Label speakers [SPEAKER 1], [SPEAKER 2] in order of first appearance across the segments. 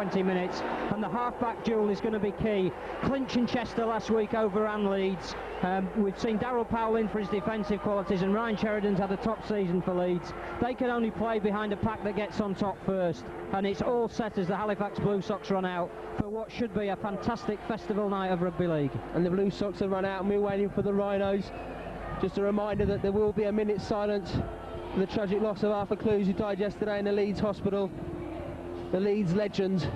[SPEAKER 1] 20 minutes, and the half-back duel is going to be key. Clinch and Chester last week overran Leeds. We've seen Darryl Powell in for his defensive qualities, and Ryan Sheridan's had a top season for Leeds. They can only play behind a pack that gets on top first, and it's all set as the Halifax Blue Sox run out for what should be a fantastic festival night of rugby league.
[SPEAKER 2] And the Blue Sox have run out, and we're waiting for the Rhinos. Just a reminder that there will be a minute's silence for the tragic loss of Arthur Clues, who died yesterday in the Leeds hospital. The Leeds legend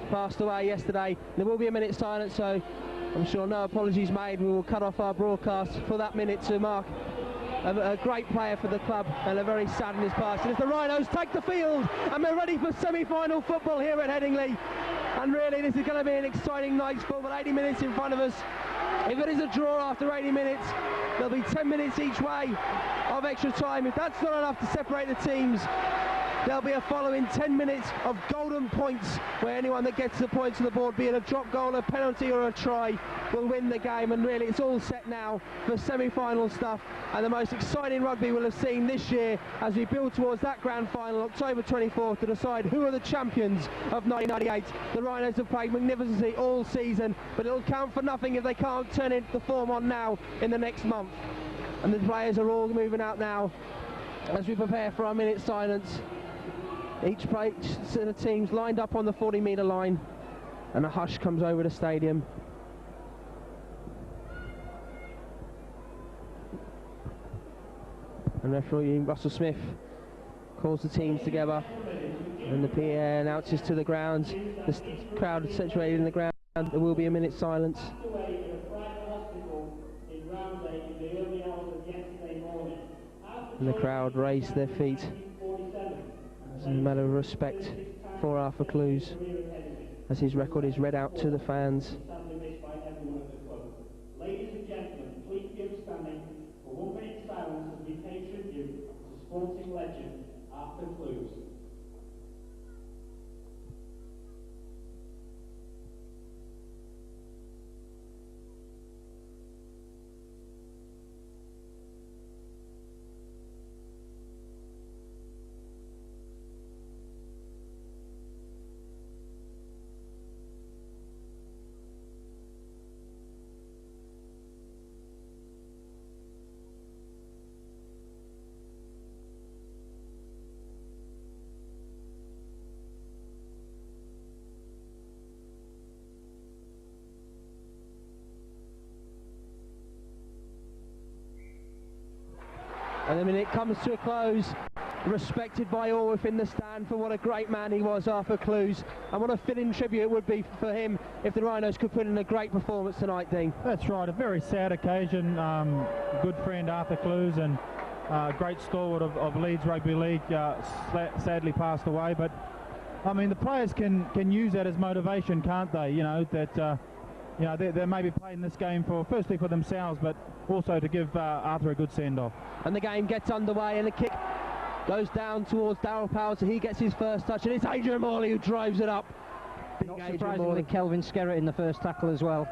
[SPEAKER 2] passed away yesterday. There will be a minute's silence, so I'm sure no apologies made. We will cut off our broadcast for that minute to mark a great player for the club and a very sad in his passing. As the Rhinos take the field, and we're ready for semi-final football here at Headingley. And really, this is going to be an exciting night's football. 80 minutes in front of us. If it is a draw after 80 minutes, there'll be 10 minutes each way of extra time. If that's not enough to separate the teams, there'll be a following 10 minutes of golden points, where anyone that gets the points on the board, be it a drop goal, a penalty or a try, will win the game. And really, it's all set now for semi-final stuff, and the most exciting rugby we'll have seen this year as we build towards that grand final, October 24th, to decide who are the champions of 1998. The Rhinos have played magnificently all season, but it'll count for nothing if they can't turn the form on now in the next month. And the players are all moving out now as we prepare for our minute silence. Each set of teams lined up on the 40-metre line, and a hush comes over the stadium. And referee Russell Smith calls the teams together, and the PA announces to the grounds, the crowd is situated in the ground, there will be a minute's silence. And the crowd raise their feet as a matter of respect for Arthur Clues, as his record is read out to the fans.
[SPEAKER 3] Ladies and gentlemen, please be upstanding for 1 minute's silence as we pay tribute to sporting legend Arthur Clues.
[SPEAKER 2] And the minute comes to a close, respected by all within the stand for what a great man he was, Arthur Clues, and what a fitting tribute it would be for him if the Rhinos could put in a great performance tonight, Dean.
[SPEAKER 4] That's right, a very sad occasion. Good friend Arthur Clues, and great stalwart of Leeds Rugby League, sadly passed away. But I mean, the players can use that as motivation, can't they? You know, that you know, they may be playing this game firstly for themselves, but also to give Arthur a good send-off.
[SPEAKER 2] And the game gets underway, and the kick goes down towards Darryl Powell, so he gets his first touch, and it's Adrian Morley who drives it up.
[SPEAKER 1] Not surprisingly, Kelvin Skerritt in the first tackle as well.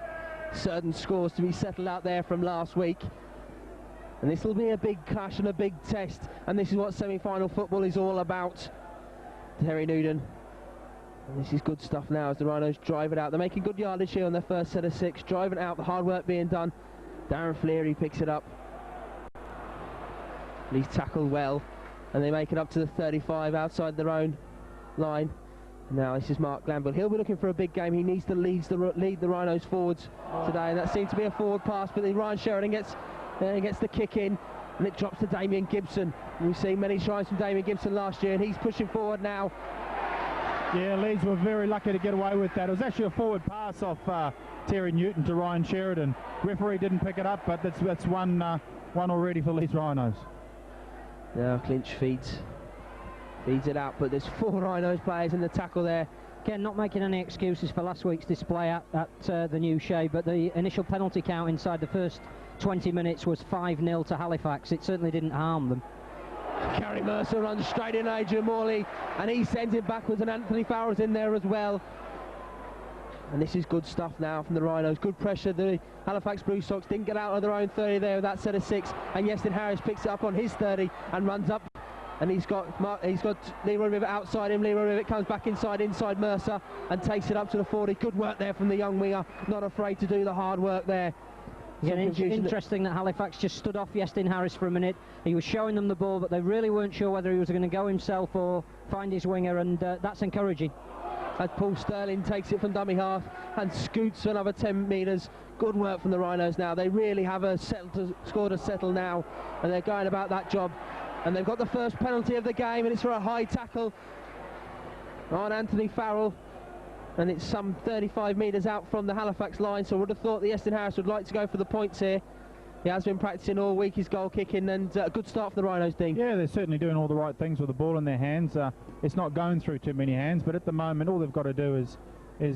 [SPEAKER 2] Certain scores to be settled out there from last week, and this will be a big clash and a big test, and this is what semi-final football is all about. Terry Newden. And this is good stuff now as the Rhinos drive it out. They're making good yardage here on their first set of 6, driving it out, the hard work being done. Darren Fleary picks it up. And he's tackled well, and they make it up to the 35 outside their own line. And now this is Mark Glanville. He'll be looking for a big game. He needs to lead the Rhinos forwards today, and that seems to be a forward pass, but then Ryan Sheridan gets the kick in, and it drops to Damien Gibson. We've seen many tries from Damien Gibson last year, and he's pushing forward now.
[SPEAKER 4] Yeah, Leeds were very lucky to get away with that. It was actually a forward pass off Terry Newton to Ryan Sheridan. Referee didn't pick it up, but that's one already for Leeds Rhinos.
[SPEAKER 2] Now Clinch feeds it out, but there's 4 Rhinos players in the tackle there.
[SPEAKER 1] Again, not making any excuses for last week's display at the new Shea, but the initial penalty count inside the first 20 minutes was 5-0 to Halifax. It certainly didn't harm them.
[SPEAKER 2] Gary Mercer runs straight in Adrian Morley, and he sends it backwards, and Anthony Farrell's in there as well. And this is good stuff now from the Rhinos. Good pressure. The Halifax Blue Sox didn't get out of their own 30 there with that set of 6, and Yestin Harris picks it up on his 30 and runs up and he's got Leroy Rivet outside him. Leroy Rivet comes back inside Mercer and takes it up to the 40. Good work there from the young winger, not afraid to do the hard work there.
[SPEAKER 1] Yeah, interesting that Halifax just stood off Iestyn Harris for a minute. He was showing them the ball, but they really weren't sure whether he was going to go himself or find his winger, and that's encouraging.
[SPEAKER 2] As Paul Sterling takes it from dummy half and scoots for another 10 metres. Good work from the Rhinos now. They really have scored a settle now, and they're going about that job. And they've got the first penalty of the game, and it's for a high tackle on Anthony Farrell. And it's some 35 metres out from the Halifax line, so I would have thought that Iestyn Harris would like to go for the points here. He has been practising all week his goal kicking, and a good start for the Rhinos, Dean.
[SPEAKER 4] Yeah, they're certainly doing all the right things with the ball in their hands. It's not going through too many hands, but at the moment all they've got to do is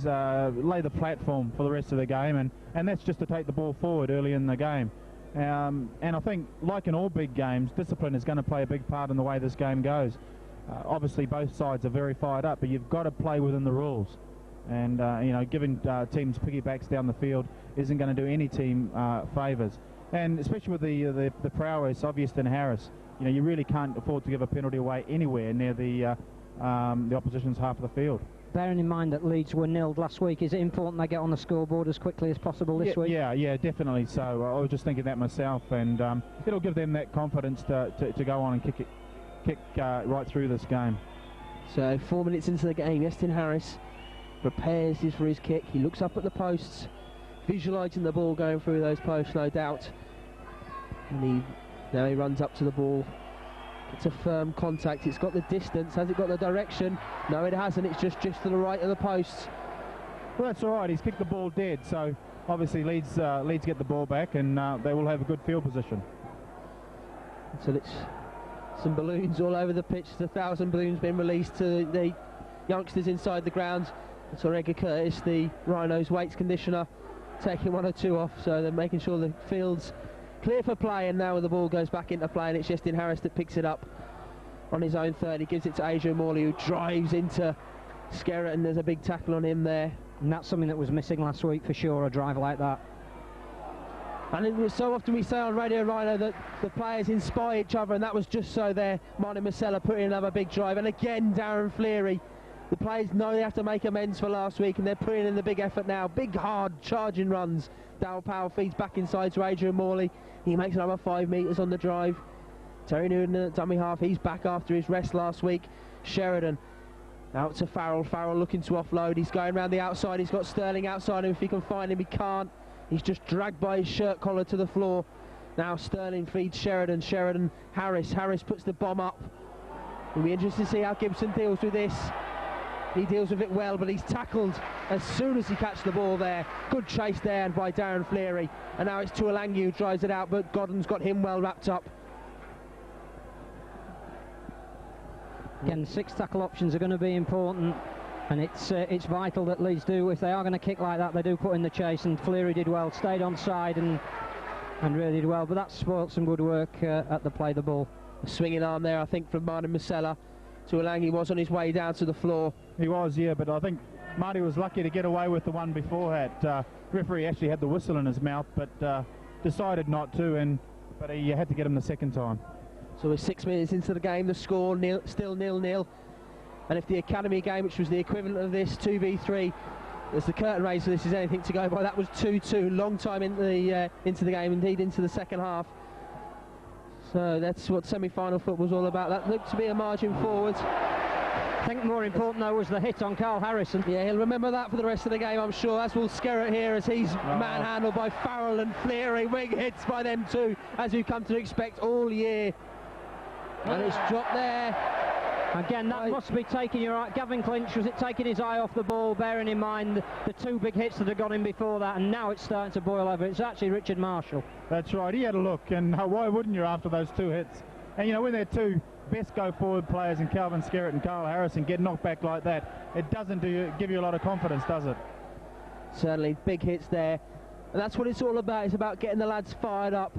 [SPEAKER 4] lay the platform for the rest of the game, and that's just to take the ball forward early in the game. And I think, like in all big games, discipline is going to play a big part in the way this game goes. Obviously both sides are very fired up, but you've got to play within the rules. And giving teams piggybacks down the field isn't going to do any team favours. And especially with the prowess of Iestyn Harris, you really can't afford to give a penalty away anywhere near the opposition's half of the field.
[SPEAKER 1] Bearing in mind that Leeds were nilled last week, is it important they get on the scoreboard as quickly as possible this week?
[SPEAKER 4] Yeah, definitely so. I was just thinking that myself, and it'll give them that confidence to go on and kick right through this game.
[SPEAKER 2] So 4 minutes into the game, Iestyn Harris prepares for his kick. He looks up at the posts, visualising the ball going through those posts, no doubt. And now he runs up to the ball. It's a firm contact. It's got the distance. Has it got the direction? No, it hasn't. It's just to the right of the posts.
[SPEAKER 4] Well, that's all right. He's kicked the ball dead. So obviously Leeds get the ball back, and they will have a good field position.
[SPEAKER 2] So it's some balloons all over the pitch. There's 1,000 balloons being released to the youngsters inside the ground. So Edgar Curtis, the Rhinos weights conditioner, taking 1 or 2 off, so they're making sure the field's clear for play. And now the ball goes back into play, and it's Iestyn Harris that picks it up on his own 30. Gives it to Adrian Morley, who drives into Skerritt, and there's a big tackle on him there.
[SPEAKER 1] And that's something that was missing last week for sure, a drive like that.
[SPEAKER 2] And it was so often we say on Radio Rhino that the players inspire each other, and that was just so there. Martin Masella put in another big drive, and again Darren Fleary. The players know they have to make amends for last week, and they're putting in the big effort now. Big, hard, charging runs. Darryl Powell feeds back inside to Adrian Morley. He makes another 5 metres on the drive. Terry Newton at dummy half. He's back after his rest last week. Sheridan out to Farrell. Farrell looking to offload. He's going around the outside. He's got Sterling outside him. If he can find him, he can't. He's just dragged by his shirt collar to the floor. Now Sterling feeds Sheridan. Sheridan, Harris. Harris puts the bomb up. It'll be interesting to see how Gibson deals with this. He deals with it well, but he's tackled as soon as he catches the ball there. Good chase there and by Darren Fleary. And now it's Tuolangi who drives it out, but Godden's got him well wrapped up.
[SPEAKER 1] Again, 6 tackle options are going to be important, and it's vital that Leeds do, if they are going to kick like that, they do put in the chase, and Fleary did well, stayed on side and really did well, but that spoilt some good work at the play of the ball.
[SPEAKER 2] A swinging arm there, I think, from Martin Masella. Tuolangi was on his way down to the floor.
[SPEAKER 4] He was, yeah, but I think Marty was lucky to get away with the one before that. Referee actually had the whistle in his mouth, but decided not to, but he had to get him the second time.
[SPEAKER 2] So we're 6 minutes into the game, the score still 0-0. And if the Academy game, which was the equivalent of this, 2v3, as the curtain raiser, this is anything to go by, that was 2-2, long time into the game, indeed into the second half. So that's what semi-final football's all about. That looked to be a margin forward.
[SPEAKER 1] I think more important though was the hit on Carl Harrison.
[SPEAKER 2] Yeah, he'll remember that for the rest of the game, I'm sure, as will Skerritt here, as he's manhandled by Farrell and Fleary. Big hits by them two, as we've come to expect all year. And it's dropped there.
[SPEAKER 1] Again, that must be taking your eye. Gavin Clinch, was it taking his eye off the ball, bearing in mind the 2 big hits that had got him before that, and now it's starting to boil over. It's actually Richard Marshall.
[SPEAKER 4] That's right, he had a look, and why wouldn't you after those 2 hits? And when they're 2 best go-forward players in Calvin Skerritt and Carl Harrison get knocked back like that, it doesn't give you a lot of confidence, does it?
[SPEAKER 2] Certainly, big hits there. And that's what it's all about. It's about getting the lads fired up.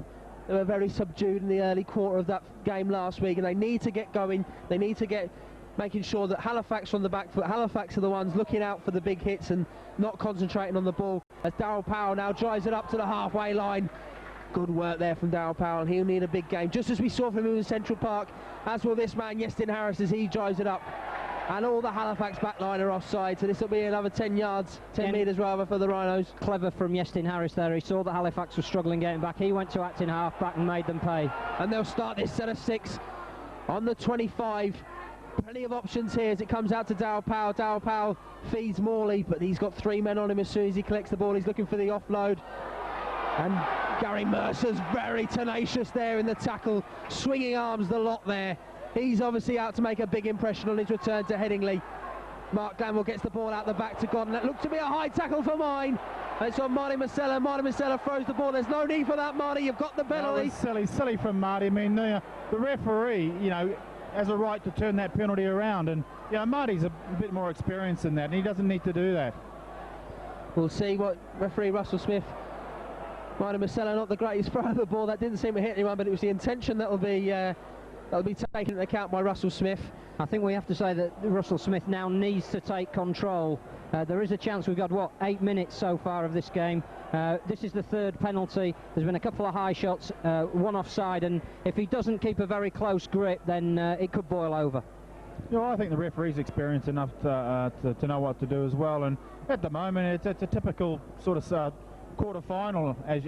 [SPEAKER 2] They were very subdued in the early quarter of that game last week, and they need to get going. They need to get making sure that Halifax are on the back foot. Halifax are the ones looking out for the big hits and not concentrating on the ball. As Darryl Powell now drives it up to the halfway line. Good work there from Darryl Powell, and he'll need a big game, just as we saw from him in Central Park, as will this man, Iestyn Harris, as he drives it up. And all the Halifax backline are offside, so this will be another 10 metres rather, for the Rhinos.
[SPEAKER 1] Clever from Iestyn Harris there. He saw that Halifax was struggling getting back. He went to acting half-back and made them pay.
[SPEAKER 2] And they'll start this set of 6 on the 25. Plenty of options here as it comes out to Darryl Powell. Darryl Powell feeds Morley, but he's got 3 men on him as soon as he collects the ball. He's looking for the offload. And Gary Mercer's very tenacious there in the tackle, swinging arms the lot there. He's obviously out to make a big impression on his return to Headingley. Mark Glanville gets the ball out the back to Godden. That looked to be a high tackle for mine. And it's on Marty Masella. Marty Masella throws the ball. There's no need for that, Marty. You've got the penalty.
[SPEAKER 4] That was silly from Marty. I mean, the referee, you know, has a right to turn that penalty around. And, you know, Marty's a bit more experienced than that, and he doesn't need to do that.
[SPEAKER 2] We'll see what referee Russell Smith... Marty Masella, not the greatest throw of the ball. That didn't seem to hit anyone, but it was the intention that will be taken into account by Russell Smith.
[SPEAKER 1] I think we have to say that Russell Smith now needs to take control. There is a chance. We've got, what, 8 minutes so far of this game. This is the 3rd penalty. There's been a couple of high shots, one offside, and if he doesn't keep a very close grip, then it could boil over.
[SPEAKER 4] You know, I think the referee's experienced enough to know what to do as well, and at the moment it's a typical sort of quarter-final as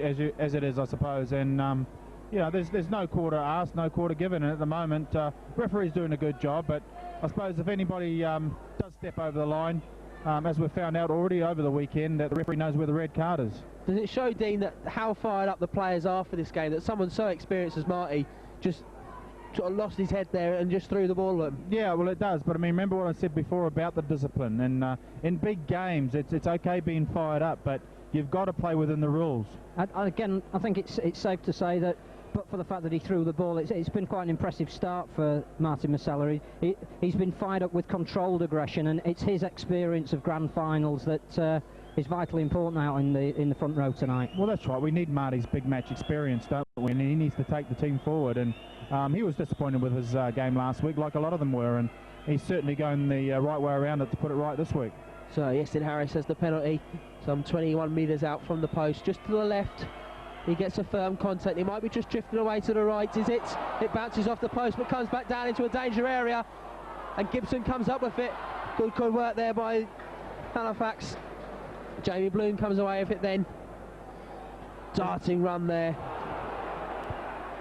[SPEAKER 4] it is, I suppose, and you know, there's no quarter asked, no quarter given, and at the moment referee's doing a good job. But I suppose if anybody does step over the line, as we've found out already over the weekend, that the referee knows where the red card is.
[SPEAKER 2] Does it show, Dean, that how fired up the players are for this game, that someone so experienced as Marty just sort of lost his head there and just threw the ball at him?
[SPEAKER 4] Yeah, well, it does, but I mean, remember what I said before about the discipline, and in big games it's okay being fired up, but you've got to play within the rules.
[SPEAKER 1] Again, I think it's safe to say that, but for the fact that he threw the ball, it's been quite an impressive start for Martin Masella. He's been fired up with controlled aggression, and it's his experience of grand finals that is vitally important out in the front row tonight.
[SPEAKER 4] Well, that's right. We need Marty's big match experience, don't we? And he needs to take the team forward. And he was disappointed with his game last week, like a lot of them were, and he's certainly going the right way around it to put it right this week.
[SPEAKER 2] So Iestyn Harris has the penalty, some 21 metres out from the post, just to the left. He gets a firm contact. He might be just drifting away to the right. Is it? It bounces off the post, but comes back down into a danger area. And Gibson comes up with it. Good work there by Halifax. Jamie Bloom comes away with it then. Darting run there.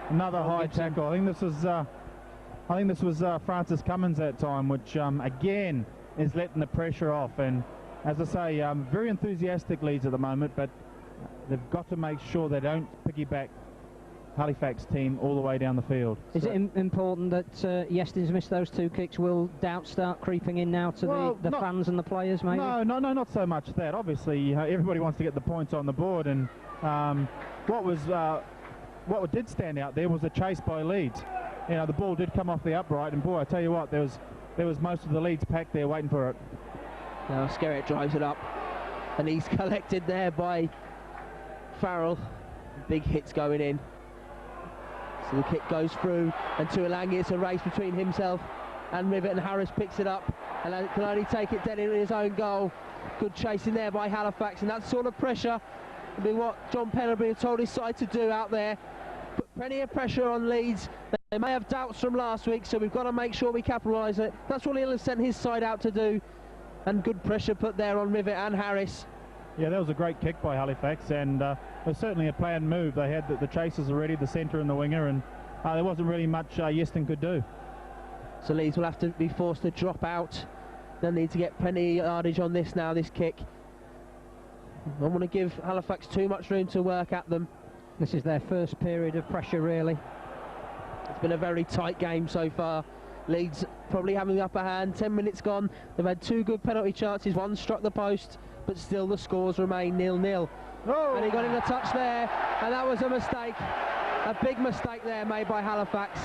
[SPEAKER 4] Another high tackle. I think this was Francis Cummins that time, which again is letting the pressure off. And as I say, very enthusiastic Leeds at the moment, but they've got to make sure they don't piggyback Halifax team all the way down the field.
[SPEAKER 1] Is it important that Iestyn's missed those 2 kicks? Will doubt start creeping in now to the fans and the players, maybe?
[SPEAKER 4] No, not so much that. Obviously, everybody wants to get the points on the board, and what did stand out there was the chase by Leeds. You know, the ball did come off the upright, and boy, I tell you what, there was most of the Leeds pack there waiting for it.
[SPEAKER 2] Now Skerritt drives it up, and he's collected there by Farrell. Big hits going in. So the kick goes through, and Tuolangi, it's a race between himself and Rivet, and Harris picks it up and can only take it dead in his own goal. Good chasing there by Halifax, and that sort of pressure will be what John Pennerby told his side to do out there. But plenty of pressure on Leeds. They may have doubts from last week, so we've got to make sure we capitalise it. That's what he'll have sent his side out to do. And good pressure put there on Rivet and Harris.
[SPEAKER 4] Yeah, that was a great kick by Halifax, and it was certainly a planned move. They had the chasers already, the centre and the winger, and there wasn't really much Iestyn could do.
[SPEAKER 2] So Leeds will have to be forced to drop out. They'll need to get plenty of yardage on this now, this kick. I don't want to give Halifax too much room to work at them.
[SPEAKER 1] This is their first period of pressure, really.
[SPEAKER 2] It's been a very tight game so far. Leeds probably having the upper hand. 10 minutes gone. They've had 2 good penalty chances. One struck the post, but still the scores remain 0-0.
[SPEAKER 4] Oh.
[SPEAKER 2] And he got in a touch there, and that was a mistake. A big mistake there made by Halifax.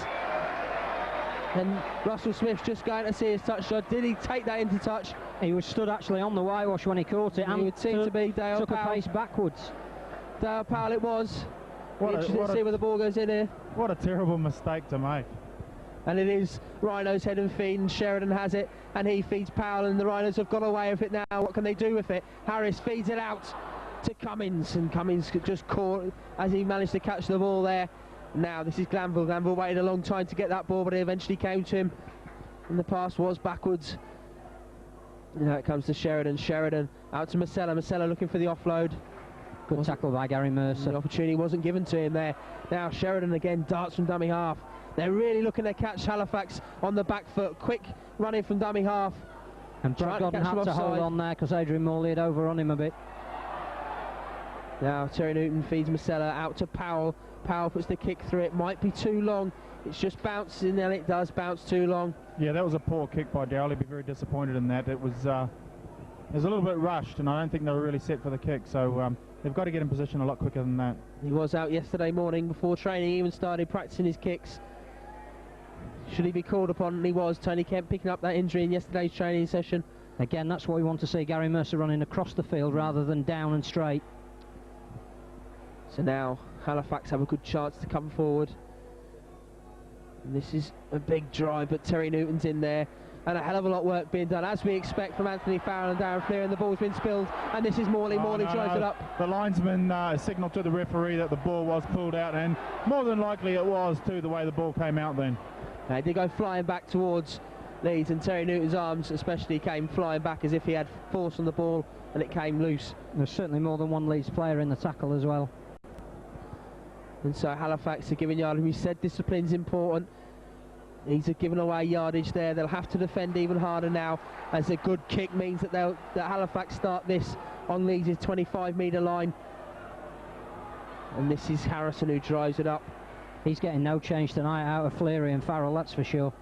[SPEAKER 2] And Russell Smith just going to see his touch shot. Did he take that into touch?
[SPEAKER 1] He was stood actually on the whitewash when he caught it, and
[SPEAKER 2] it would seem to be Dale
[SPEAKER 1] took
[SPEAKER 2] Powell.
[SPEAKER 1] a pace backwards.
[SPEAKER 2] Dale Powell it was. Interesting to see where the ball goes in here.
[SPEAKER 4] What a terrible mistake to make.
[SPEAKER 2] And it is Rhinos head and feed, and Sheridan has it, and he feeds Powell, and the Rhinos have got away with it now. What can they do with it? Harris feeds it out, to Cummins, and Cummins just caught as he managed to catch the ball there. Now this is Glanville. Glanville waited a long time to get that ball, but it eventually came to him, and the pass was backwards. Now it comes to Sheridan. Sheridan out to Masella. Masella looking for the offload.
[SPEAKER 1] Good tackle by Gary Mercer.
[SPEAKER 2] The opportunity wasn't given to him there. Now Sheridan again darts from dummy half. They're really looking to catch Halifax on the back foot. Quick running from dummy half.
[SPEAKER 1] And Brad Godden had to hold on there because Adrian Morley had overrun him a bit.
[SPEAKER 2] Now Terry Newton feeds Masella out to Powell. Powell puts the kick through. It might be too long. It's just bouncing, and it does bounce too long.
[SPEAKER 4] Yeah, that was a poor kick by Darrell. He'd be very disappointed in that. It was a little bit rushed, and I don't think they were really set for the kick. So they've got to get in position a lot quicker than that.
[SPEAKER 2] He was out yesterday morning before training even started practicing his kicks. Should he be called upon? He was. Tony Kemp picking up that injury in yesterday's training session.
[SPEAKER 1] Again, that's what we want to see. Gary Mercer running across the field rather than down and straight.
[SPEAKER 2] So now Halifax have a good chance to come forward. And this is a big drive, but Terry Newton's in there. And a hell of a lot of work being done, as we expect from Anthony Farrell and Darren Fleer, and the ball's been spilled. And this is Morley. Morley drives it up.
[SPEAKER 4] The linesman signalled to the referee that the ball was pulled out, and more than likely it was too, the way the ball came out then.
[SPEAKER 2] He did go flying back towards Leeds, and Terry Newton's arms especially came flying back as if he had force on the ball and it came loose.
[SPEAKER 1] There's certainly more than one Leeds player in the tackle as well.
[SPEAKER 2] And so Halifax are giving yardage. We said discipline's important. He's given away yardage there. They'll have to defend even harder now, as a good kick means that that Halifax start this on Leeds' 25-metre line. And this is Harrison who drives it up.
[SPEAKER 1] He's getting no change tonight out of Fleary and Farrell, that's for sure.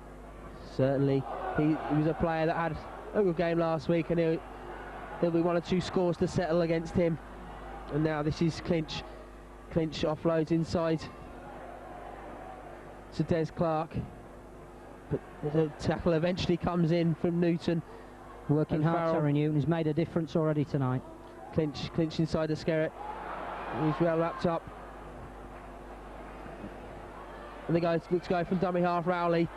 [SPEAKER 2] Certainly. He was a player that had a good game last week, and there'll be one or two scores to settle against him. And now this is Clinch. Clinch offloads inside to Des Clark. But the tackle eventually comes in from Newton.
[SPEAKER 1] Working hard, Terry Newton. He's made a difference already tonight.
[SPEAKER 2] Clinch inside the Skerritt. He's well wrapped up. And the guy looks to go from dummy half, Rowley.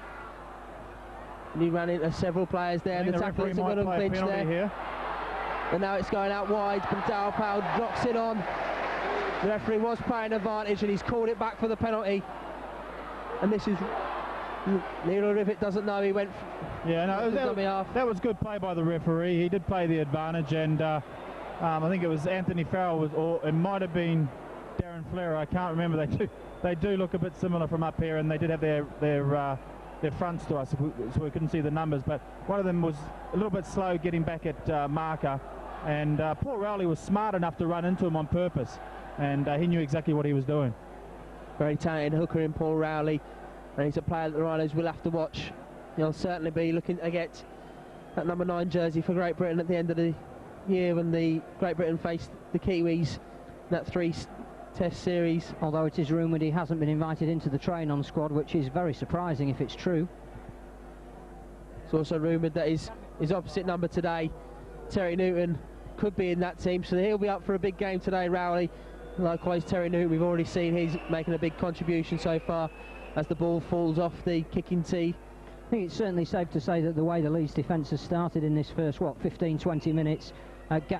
[SPEAKER 2] And he ran into several players there. And the tackle isn't going to Clinch there. Here. And now it's going out wide, but Darrell Powell knocks it on. The referee was playing advantage, and he's called it back for the penalty. And this is... Neil Rivet doesn't know, he went...
[SPEAKER 4] Yeah, no, that was good play by the referee. He did play the advantage, and I think it was Anthony Farrell, or it might have been Darren Fleer. I can't remember. They do look a bit similar from up here, and they did have their fronts to us, so we couldn't see the numbers. But one of them was a little bit slow getting back at marker, and Paul Rowley was smart enough to run into him on purpose, and he knew exactly what he was doing.
[SPEAKER 2] Very talented hooker in Paul Rowley. And he's a player that the Rhinos will have to watch. He'll certainly be looking to get that number 9 jersey for Great Britain at the end of the year when the Great Britain faced the Kiwis in that 3-test series.
[SPEAKER 1] Although it is rumoured he hasn't been invited into the train-on squad, which is very surprising if it's true.
[SPEAKER 2] It's also rumoured that his opposite number today, Terry Newton, could be in that team, so he'll be up for a big game today, Rowley. Likewise, Terry Newton, we've already seen he's making a big contribution so far as the ball falls off the kicking tee.
[SPEAKER 1] I think it's certainly safe to say that the way the Leeds defence has started in this first, 15-20 minutes,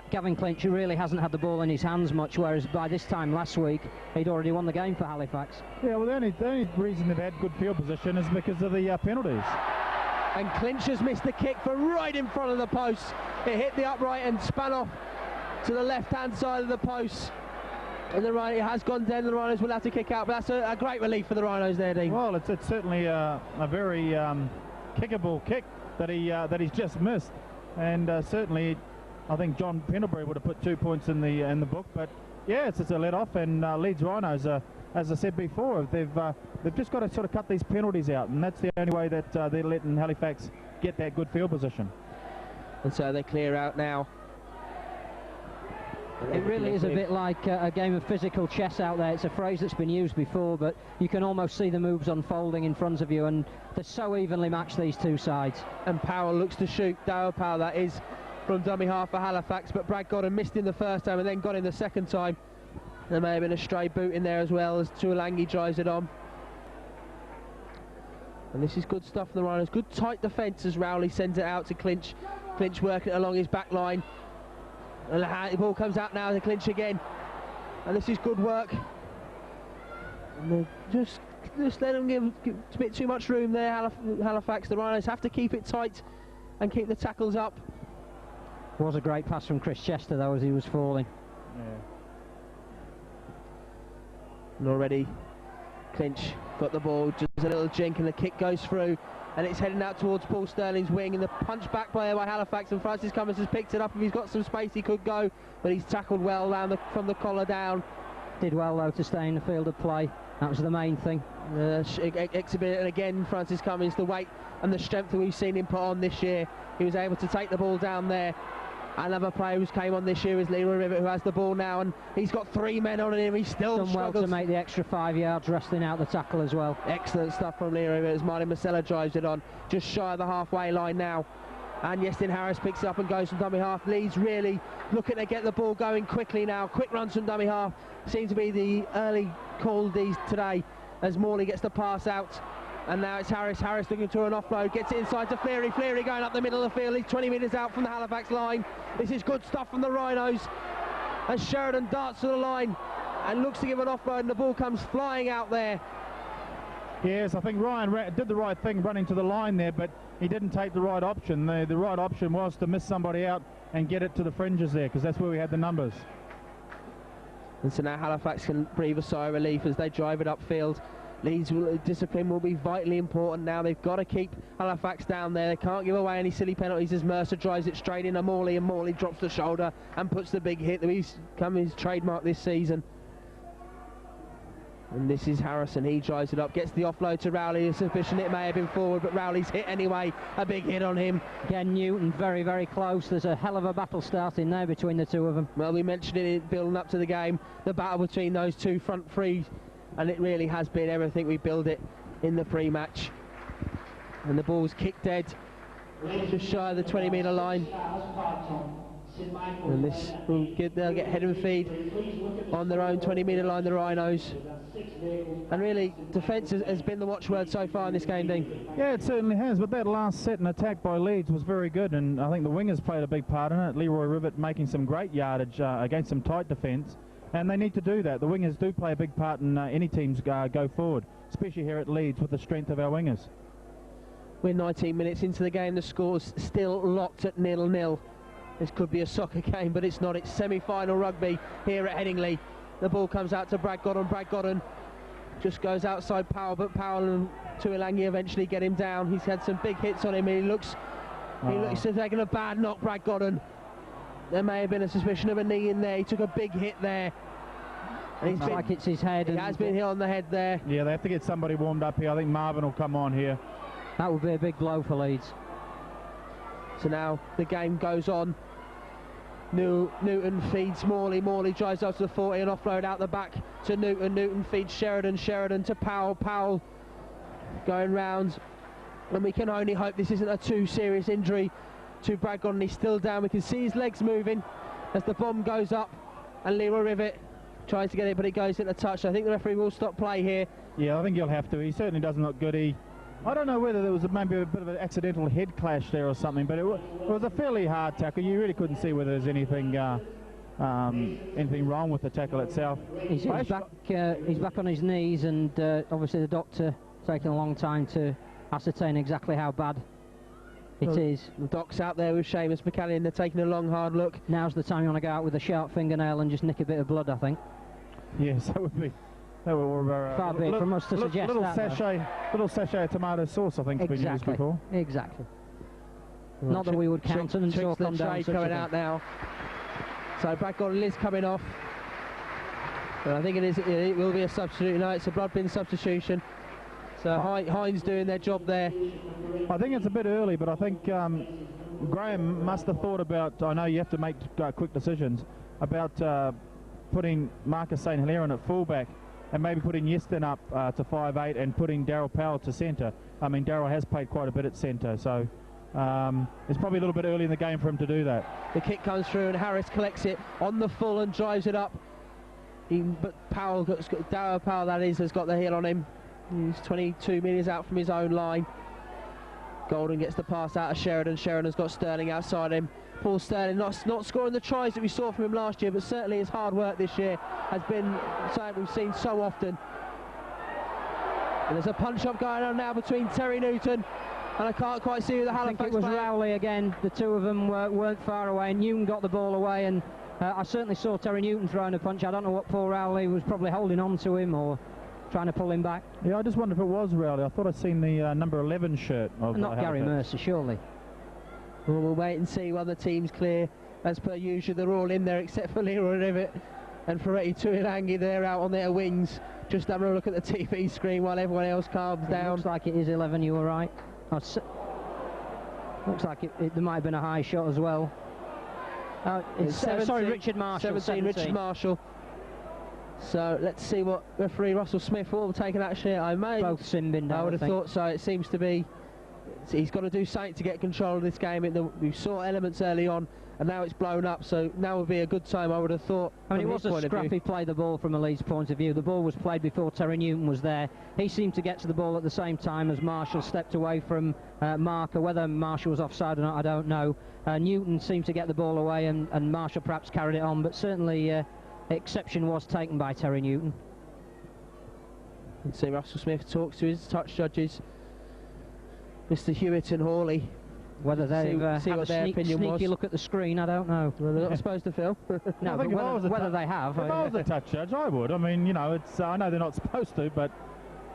[SPEAKER 1] Gavin Clinch really hasn't had the ball in his hands much, whereas by this time last week he'd already won the game for Halifax.
[SPEAKER 4] Yeah, well, the only reason they've had good field position is because of the penalties.
[SPEAKER 2] And Clinch has missed the kick for right in front of the post. It hit the upright and spun off to the left-hand side of the post. And it has gone down. The Rhinos will have to kick out, but that's a great relief for the Rhinos there, Dean.
[SPEAKER 4] Well, it's certainly a very kickable kick that he's just missed, and certainly I think John Pendlebury would have put 2 points in the book. But yeah, it's a let off, and Leeds Rhinos, as I said before, they've just got to sort of cut these penalties out, and that's the only way that they're letting Halifax get that good field position.
[SPEAKER 2] And so they clear out now.
[SPEAKER 1] It really is a bit like a game of physical chess out there. It's a phrase that's been used before, but you can almost see the moves unfolding in front of you, and they're so evenly matched, these two sides.
[SPEAKER 2] And Powell looks to shoot. Darrell Powell, that is, from dummy half for Halifax, but Brad Godden missed him the first time and then got him the second time. There may have been a stray boot in there as well as Tuolangi drives it on. And this is good stuff for the Rhinos. Good tight defence as Rowley sends it out to Clinch. Clinch working along his back line. And the ball comes out now to clinch again. And this is good work. And just let them give a bit too much room there, Halifax. The Rhinos have to keep it tight and keep the tackles up.
[SPEAKER 1] Was a great pass from Chris Chester though as he was falling.
[SPEAKER 4] Yeah.
[SPEAKER 2] And already Clinch got the ball, just a little jink, and the kick goes through, and it's heading out towards Paul Sterling's wing, and the punch back by Halifax, and Francis Cummins has picked it up. If he's got some space he could go, but he's tackled well from the collar down.
[SPEAKER 1] Did well though to stay in the field of play. That was the main thing.
[SPEAKER 2] Exhibited again, Francis Cummins, the weight and the strength that we've seen him put on this year. He was able to take the ball down there. Another player who's came on this year is Leroy Rivet, who has the ball now, and he's got 3 men on him. He still
[SPEAKER 1] done
[SPEAKER 2] struggles.
[SPEAKER 1] well to make the extra 5 yards, wrestling out the tackle as well.
[SPEAKER 2] Excellent stuff from Leroy Rivet as Martin Marcella drives it on, just shy of the halfway line now. And Yestin Harris picks it up and goes from dummy half. Leeds really looking to get the ball going quickly now. Quick runs from dummy half. Seems to be the early call these today as Morley gets the pass out. And now it's Harris. Harris looking to an offload. Gets it inside to Fleary. Fleary going up the middle of the field. He's 20 metres out from the Halifax line. This is good stuff from the Rhinos. As Sheridan darts to the line and looks to give an offload, and the ball comes flying out there.
[SPEAKER 4] Yes, I think Ryan did the right thing running to the line there, but he didn't take the right option. The right option was to miss somebody out and get it to the fringes there, because that's where we had the numbers.
[SPEAKER 2] And so now Halifax can breathe a sigh of relief as they drive it upfield. Leeds' discipline will be vitally important now. They've got to keep Halifax down there. They can't give away any silly penalties as Mercer drives it straight into Morley, and Morley drops the shoulder and puts the big hit that he's come his trademark this season. And this is Harrison. He drives it up, gets the offload to Rowley. Sufficient it may have been forward, but Rowley's hit anyway. A big hit on him.
[SPEAKER 1] Again, Newton very, very close. There's a hell of a battle starting there between the two of them.
[SPEAKER 2] Well, we mentioned it building up to the game, the battle between those two front three, and it really has been everything we build it in the pre-match. And the ball's kicked dead, just shy of the 20-metre line. And this will they'll get head and feed on their own 20-metre line, the Rhinos. And really, defence has been the watchword so far in this game, Dean.
[SPEAKER 4] Yeah, it certainly has, but that last set and attack by Leeds was very good, and I think the wingers played a big part in it. Leroy Rivet making some great yardage against some tight defence, and they need to do that. The wingers do play a big part in any teams go forward, especially here at Leeds with the strength of our wingers.
[SPEAKER 2] We're 19 minutes into the game, the score's still locked at 0-0. This could be a soccer game, but it's not. It's semi-final rugby here at Headingley. The ball comes out to Brad Godden. Brad Godden just goes outside Powell, but Powell and Tuilangi eventually get him down. He's had some big hits on him, and he looks to have taken a bad knock, Brad Godden. There may have been a suspicion of a knee in there. He took a big hit there. And
[SPEAKER 1] It's like it's his head.
[SPEAKER 2] He has been hit on the head there.
[SPEAKER 4] Yeah, they have to get somebody warmed up here. I think Marvin will come on here.
[SPEAKER 1] That would be a big blow for Leeds.
[SPEAKER 2] So now the game goes on. Newton feeds Morley. Morley drives up to the 40 and offload out the back to Newton. Newton feeds Sheridan. Sheridan to Powell. Powell going round. And we can only hope this isn't a too serious injury to Brad Godden. He's still down. We can see his legs moving as the bomb goes up. And Leroy Rivet tries to get it, but it goes into touch. I think the referee will stop play here.
[SPEAKER 4] Yeah, I think he'll have to. He certainly doesn't look good. I don't know whether there was maybe a bit of an accidental head clash there or something, but it was a fairly hard tackle. You really couldn't see whether there's anything wrong with the tackle itself.
[SPEAKER 1] He's back on his knees, and obviously the doctor taking a long time to ascertain exactly how bad it is.
[SPEAKER 2] The doc's out there with Seamus McCallion. They're taking a long, hard look.
[SPEAKER 1] Now's the time you want to go out with a sharp fingernail and just nick a bit of blood, I think.
[SPEAKER 4] Yes, that would be.
[SPEAKER 1] Far be it from us to suggest
[SPEAKER 4] little sachet of tomato sauce, I think, has been used before.
[SPEAKER 1] Exactly. Not that we would countenance or condone such
[SPEAKER 2] coming out now. So Brad Godden is coming off. But I think it will be a substitute. No, it's a blood bin substitution. So Hines doing their job there.
[SPEAKER 4] I think it's a bit early, but I think Graham must have thought about, I know you have to make quick decisions, about putting Marcus St. Hilaire at fullback and maybe putting Yestin up to 5'8" and putting Daryl Powell to centre. I mean, Daryl has played quite a bit at centre, so it's probably a little bit early in the game for him to do that.
[SPEAKER 2] The kick comes through and Harris collects it on the full and drives it up. But Daryl Powell, that is, has got the heel on him. He's 22 metres out from his own line. Golden gets the pass out of Sheridan. Sheridan's got Sterling outside him. Paul Sterling not scoring the tries that we saw from him last year, but certainly his hard work this year has been something we've seen so often. And there's a punch-up going on now between Terry Newton, and I can't quite see who the Halifax
[SPEAKER 1] I think it was
[SPEAKER 2] player.
[SPEAKER 1] Rowley again. The two of them weren't far away, and Newton got the ball away, and I certainly saw Terry Newton throwing a punch. I don't know what Paul Rowley was, probably holding on to him or trying to pull him back.
[SPEAKER 4] Yeah, I just wonder if it was Rowley. I thought I'd seen the number 11 shirt of
[SPEAKER 1] Not Gary
[SPEAKER 4] Halifax.
[SPEAKER 1] Mercer, surely.
[SPEAKER 2] Well, we'll wait and see when the team's clear. As per usual, they're all in there except for Leroy Rivet and Ferretti Tuilangi. They're out on their wings, just having a look at the TV screen while everyone else calms down.
[SPEAKER 1] Looks like it is 11, you were right. Looks like there might have been a high shot as well. It's
[SPEAKER 2] 17,
[SPEAKER 1] sorry, Richard Marshall.
[SPEAKER 2] 17, Richard Marshall. So let's see what referee Russell Smith will take an action here.
[SPEAKER 1] Both sin binned out,
[SPEAKER 2] I would have thought so. It seems to be. He's got to do something to get control of this game. We saw elements early on, and now it's blown up. So now would be a good time, I would have thought.
[SPEAKER 1] I mean, it was a scrappy play, the ball, from a Leeds point of view. The ball was played before Terry Newton was there. He seemed to get to the ball at the same time as Marshall stepped away from Marker. Whether Marshall was offside or not, I don't know. Newton seemed to get the ball away, and Marshall perhaps carried it on, but certainly exception was taken by Terry Newton.
[SPEAKER 2] And see Russell Smith talks to his touch judges, Mr. Hewitt and Hawley.
[SPEAKER 1] Whether they've
[SPEAKER 2] see
[SPEAKER 1] had
[SPEAKER 2] what
[SPEAKER 1] a
[SPEAKER 2] their opinion
[SPEAKER 1] sneaky
[SPEAKER 2] was.
[SPEAKER 1] look at the screen, I don't know.
[SPEAKER 2] Well, they're not supposed to, Phil.
[SPEAKER 1] No,
[SPEAKER 4] I think
[SPEAKER 1] but whether they have.
[SPEAKER 4] If I was a touch judge, I would. I mean, you know, it's I know they're not supposed to, but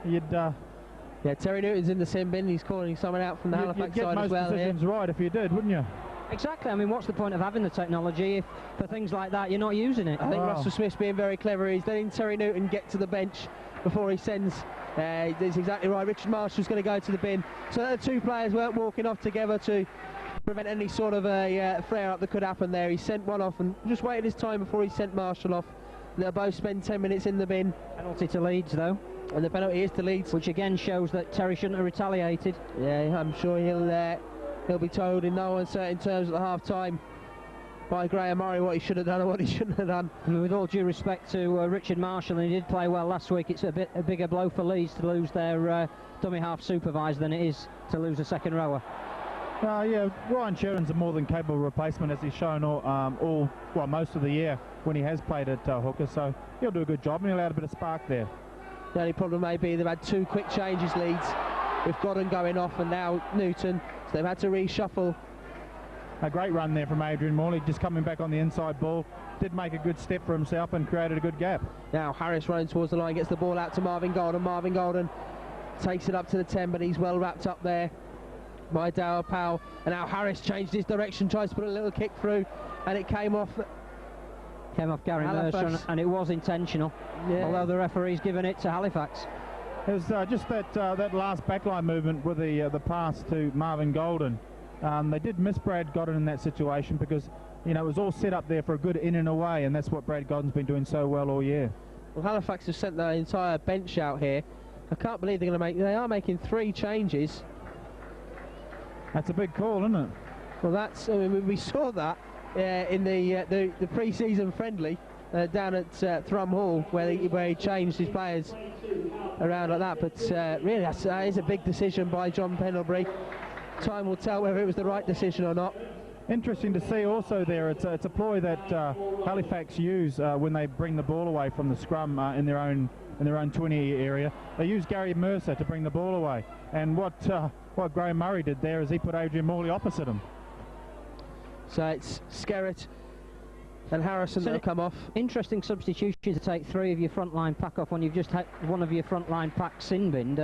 [SPEAKER 4] you'd.
[SPEAKER 2] Yeah, Terry Newton's in the sin bin. He's calling someone out from the Halifax
[SPEAKER 4] get
[SPEAKER 2] side
[SPEAKER 4] most
[SPEAKER 2] as well here.
[SPEAKER 4] decisions right if you did, wouldn't you?
[SPEAKER 1] Exactly. I mean, what's the point of having the technology if for things like that you're not using it?
[SPEAKER 2] I think
[SPEAKER 4] Wow.
[SPEAKER 2] Russell Smith's being very clever. He's letting Terry Newton get to the bench before he sends. That's exactly right. Richard Marshall's going to go to the bin. So the two players weren't walking off together to prevent any sort of a flare-up that could happen there. He sent one off and just waited his time before he sent Marshall off. They'll both spend 10 minutes in the bin.
[SPEAKER 1] Penalty to Leeds, though.
[SPEAKER 2] And the penalty is to Leeds.
[SPEAKER 1] Which again shows that Terry shouldn't have retaliated.
[SPEAKER 2] Yeah, I'm sure he'll be told in no uncertain terms at the half-time by Graham Murray what he should have done and what he shouldn't have done.
[SPEAKER 1] I mean, with all due respect to Richard Marshall, and he did play well last week, it's a bigger blow for Leeds to lose their dummy half supervisor than it is to lose a second rower.
[SPEAKER 4] Yeah, Ryan Sheridan's a more than capable replacement, as he's shown most of the year when he has played at hooker, so he'll do a good job and he'll add a bit of spark there.
[SPEAKER 2] The only problem may be they've had two quick changes, Leeds, with Godden going off and now Newton, so they've had to reshuffle.
[SPEAKER 4] A great run there from Adrian Morley, just coming back on the inside ball, did make a good step for himself and created a good gap.
[SPEAKER 2] Now Harris running towards the line, gets the ball out to Marvin Golden. Marvin Golden takes it up to the 10, but he's well wrapped up there by Darryl Powell. And now Harris changed his direction, tries to put a little kick through, and it came off.
[SPEAKER 1] Gary Mercer, and it was intentional,
[SPEAKER 2] Yeah.
[SPEAKER 1] although the referee's given it to Halifax.
[SPEAKER 4] It was just that last backline movement with the pass to Marvin Golden. They did miss Brad Godden in that situation because, you know, it was all set up there for a good in and away, and that's what Brad Godden's been doing so well all year.
[SPEAKER 2] Well, Halifax have sent their entire bench out here. I can't believe they are making 3 changes.
[SPEAKER 4] That's a big call, isn't it?
[SPEAKER 2] Well, we saw that in the pre-season friendly down at Thrum Hall, where he changed his players around like that. But really, that is a big decision by John Pendlebury. Time will tell whether it was the right decision or not.
[SPEAKER 4] Interesting to see also there. It's a ploy that Halifax use when they bring the ball away from the scrum in their own 20 area. They use Gary Mercer to bring the ball away, and what Graham Murray did there is he put Adrian Morley opposite him.
[SPEAKER 2] So it's Skerritt and Harrison that'll come off.
[SPEAKER 1] Interesting substitution to take 3 of your front line pack off when you've just had one of your front line packs sin-binned.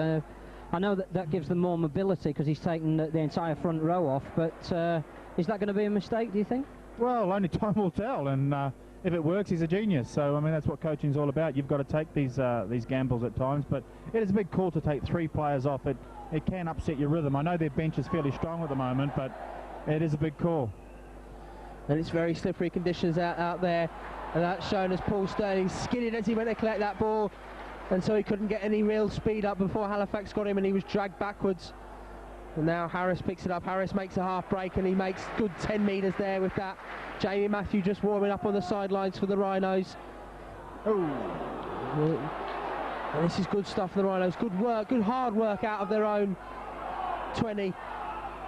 [SPEAKER 1] I know that gives them more mobility because he's taken the entire front row off, but is that going to be a mistake, do you think?
[SPEAKER 4] Well, only time will tell, and if it works, he's a genius. So, I mean, that's what coaching's all about. You've got to take these gambles at times, but it is a big call to take 3 players off. It can upset your rhythm. I know their bench is fairly strong at the moment, but it is a big call.
[SPEAKER 2] And it's very slippery conditions out there, and that's shown as Paul Sterling skidded as he went to collect that ball, and so he couldn't get any real speed up before Halifax got him, and he was dragged backwards. And now Harris picks it up. Harris makes a half break, and he makes good 10 metres there with that. Jamie Matthew just warming up on the sidelines for the Rhinos. Oh, and this is good stuff for the Rhinos. Good work, good hard work out of their own 20.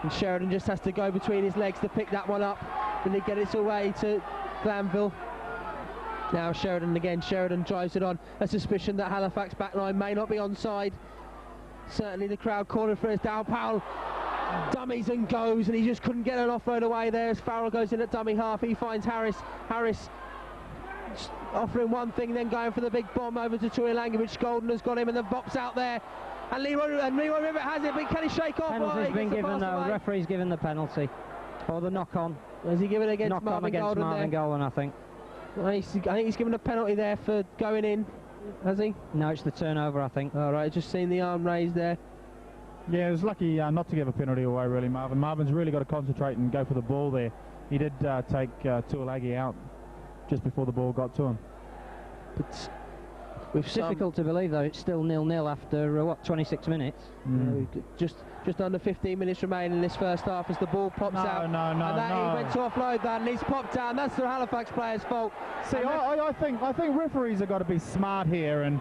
[SPEAKER 2] And Sheridan just has to go between his legs to pick that one up. Then he gets it away to Glanville. Now Sheridan again. Sheridan drives it on. A suspicion that Halifax backline may not be onside. Certainly the crowd calling for it. Dow Powell dummies and goes, and he just couldn't get an offload away there as Farrell goes in at dummy half. He finds Harris. Harris offering one thing, then going for the big bomb over to Tuilagi, which Golden has got him, and the bop's out there. And Leroy Rivet has it, but can he shake off?
[SPEAKER 1] Penalty's been given though. Referee's given the penalty. Or the knock-on.
[SPEAKER 2] Has he given it against
[SPEAKER 1] knock
[SPEAKER 2] Marvin
[SPEAKER 1] on against
[SPEAKER 2] Golden
[SPEAKER 1] Marvin
[SPEAKER 2] there?
[SPEAKER 1] Golden, I think.
[SPEAKER 2] I think he's given a penalty there for going in, has he?
[SPEAKER 1] No, it's the turnover, I think.
[SPEAKER 2] All right, just seen the arm raised there.
[SPEAKER 4] Yeah, he was lucky not to give a penalty away, really, Marvin. Marvin's really got to concentrate and go for the ball there. He did take Tuilagi out just before the ball got to him.
[SPEAKER 2] But with
[SPEAKER 1] It's difficult to believe, though. It's still 0-0 after, what, 26 minutes?
[SPEAKER 2] just under 15 minutes remaining in this first half as the ball pops out.
[SPEAKER 4] No,
[SPEAKER 2] and he went to offload that, and he's popped out, and that's the Halifax player's fault.
[SPEAKER 4] See, I think referees have got to be smart here, and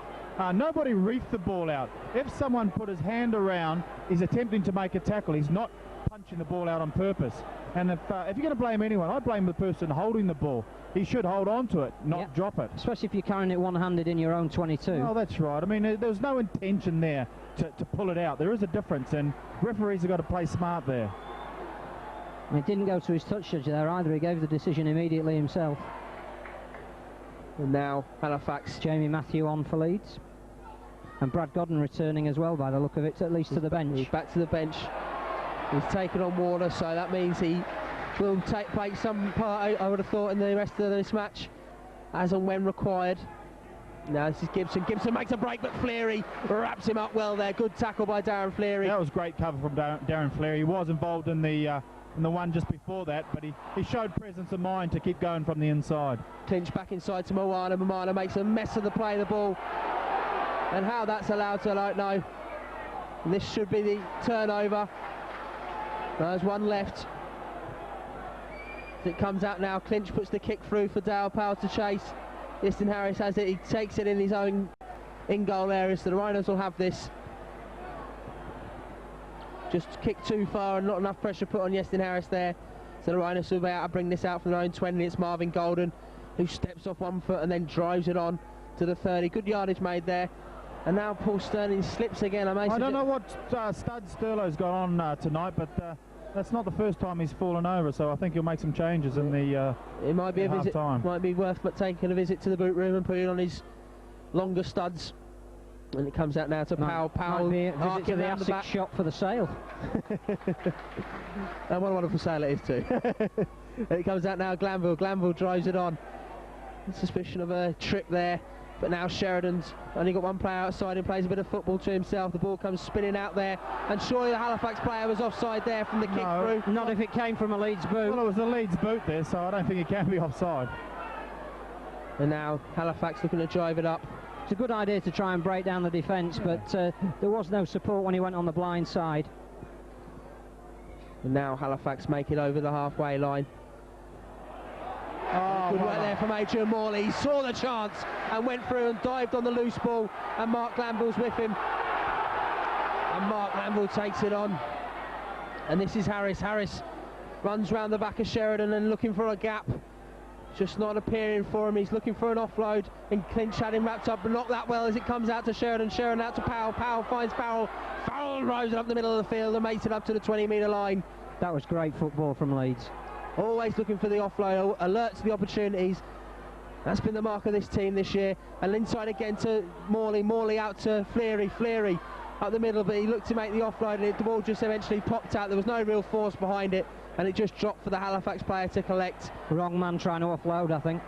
[SPEAKER 4] nobody reefed the ball out. If someone put his hand around, he's attempting to make a tackle. He's not punching the ball out on purpose. And if you're going to blame anyone, I blame the person holding the ball. He should hold on to it, not drop it.
[SPEAKER 1] Especially if you're carrying it one-handed in your own 22.
[SPEAKER 4] Oh, that's right. I mean, there was no intention there to pull it out. There is a difference, and referees have got to play smart there.
[SPEAKER 1] And it didn't go to his touch judge there either. He gave the decision immediately himself.
[SPEAKER 2] And now Halifax.
[SPEAKER 1] Jamie Matthew on for Leeds. And Brad Godden returning as well, by the look of it, at least to the bench.
[SPEAKER 2] He's back to the bench. He's taken on Warner, so that means he will play some part, I would have thought, in the rest of this match, as and when required. Now this is Gibson. Gibson makes a break, but Fleary wraps him up well there. Good tackle by Darren Fleary.
[SPEAKER 4] That was great cover from Darren Fleary. He was involved in the one just before that, but he showed presence of mind to keep going from the inside.
[SPEAKER 2] Clinch back inside to Moana. Moana makes a mess of the play of the ball. And how that's allowed to, I don't know. And this should be the turnover. There's one left. It comes out now. Clinch puts the kick through for Dale Powell to chase. Easton Harris has it. He takes it in his own in-goal area, so the Rhinos will have this. Just kicked too far and not enough pressure put on Easton Harris there. So the Rhinos will be able to bring this out from their own 20. It's Marvin Golden who steps off 1 foot and then drives it on to the 30. Good yardage made there. And now Paul Sterling slips again. I
[SPEAKER 4] don't know what stud Sterlo's got on tonight, but that's not the first time he's fallen over, so I think he'll make some changes in the
[SPEAKER 2] it might be a visit.
[SPEAKER 4] Time.
[SPEAKER 2] Might be worth taking a visit to the boot room and putting on his longer studs. And it comes out now to Powell.
[SPEAKER 1] Might be a visit to the ASIC shop for the sale.
[SPEAKER 2] And what a wonderful sale it is too. And it comes out now. Glanville drives it on. Suspicion of a trick there. But now Sheridan's only got one player outside and plays a bit of football to himself. The ball comes spinning out there, and surely the Halifax player was offside there from the kick through.
[SPEAKER 1] Not if it came from a Leeds boot.
[SPEAKER 4] Well, it was a Leeds boot there, so I don't think it can be offside.
[SPEAKER 2] And now Halifax looking to drive it up.
[SPEAKER 1] It's a good idea to try and break down the defence, but there was no support when he went on the blind side.
[SPEAKER 2] And now Halifax make it over the halfway line. Good work there from Adrian Morley. He saw the chance and went through and dived on the loose ball, and Mark Glanville's with him. And Mark Glanville takes it on. And this is Harris. Harris runs round the back of Sheridan and looking for a gap. Just not appearing for him. He's looking for an offload, and Clinch had him wrapped up, but not that well as it comes out to Sheridan. Sheridan out to Powell. Powell finds Farrell. Farrell drives it up the middle of the field and makes it up to the 20-metre line.
[SPEAKER 1] That was great football from Leeds.
[SPEAKER 2] Always looking for the offload, alert to the opportunities. That's been the mark of this team this year. And inside again to Morley. Morley out to Fleary. Fleary up the middle, but he looked to make the offload, and the ball just eventually popped out. There was no real force behind it, and it just dropped for the Halifax player to collect.
[SPEAKER 1] Wrong man trying to offload, I think.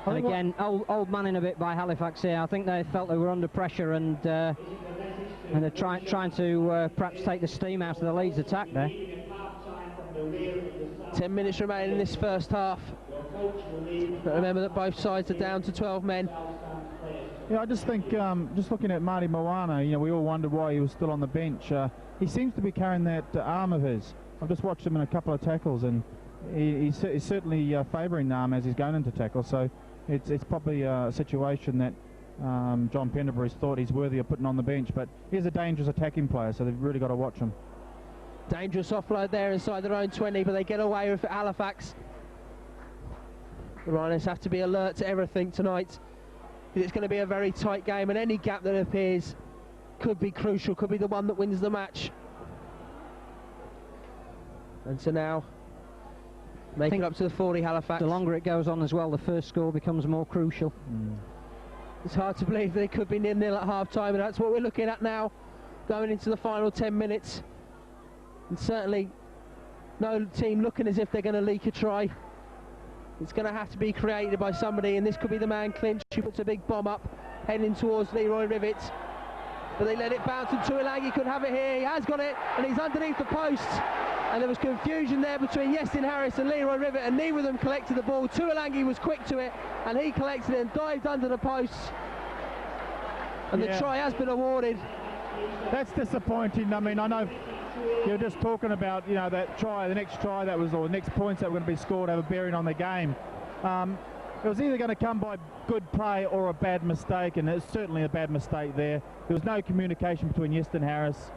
[SPEAKER 1] And again, old man in a bit by Halifax here. I think they felt they were under pressure, and they're trying to perhaps take the steam out of the Leeds attack there.
[SPEAKER 2] 10 minutes remaining in this first half. But remember that both sides are down to 12 men.
[SPEAKER 4] Yeah, I just think, just looking at Marty Moana, we all wondered why he was still on the bench. He seems to be carrying that arm of his. I've just watched him in a couple of tackles, and he's certainly favouring the arm as he's going into tackle. So it's probably a situation that John Penderbury's thought he's worthy of putting on the bench. But he's a dangerous attacking player, so they've really got to watch him.
[SPEAKER 2] Dangerous offload there inside their own 20, but they get away with it, Halifax. The Rhinos have to be alert to everything tonight. It's going to be a very tight game, and any gap that appears could be crucial, could be the one that wins the match. And so now, make it up to the 40, Halifax.
[SPEAKER 1] The longer it goes on as well, the first score becomes more crucial.
[SPEAKER 2] It's hard to believe they could be 0-0 at half-time, and that's what we're looking at now, going into the final 10 minutes. And certainly, no team looking as if they're going to leak a try. It's going to have to be created by somebody, and this could be the man, Clinch, who puts a big bomb up, heading towards Leroy Rivet. But they let it bounce, and Tuilagi could have it here. He has got it, and he's underneath the post. And there was confusion there between Iestyn Harris and Leroy Rivet, and neither of them collected the ball. Tuilagi was quick to it, and he collected it and dived under the posts. And the try has been awarded.
[SPEAKER 4] That's disappointing. I mean, I know you're just talking about, you know, that try, the next try that was, or the next points that were going to be scored have a bearing on the game. It was either going to come by good play or a bad mistake, and it's certainly a bad mistake there. There was no communication between Iestyn Harris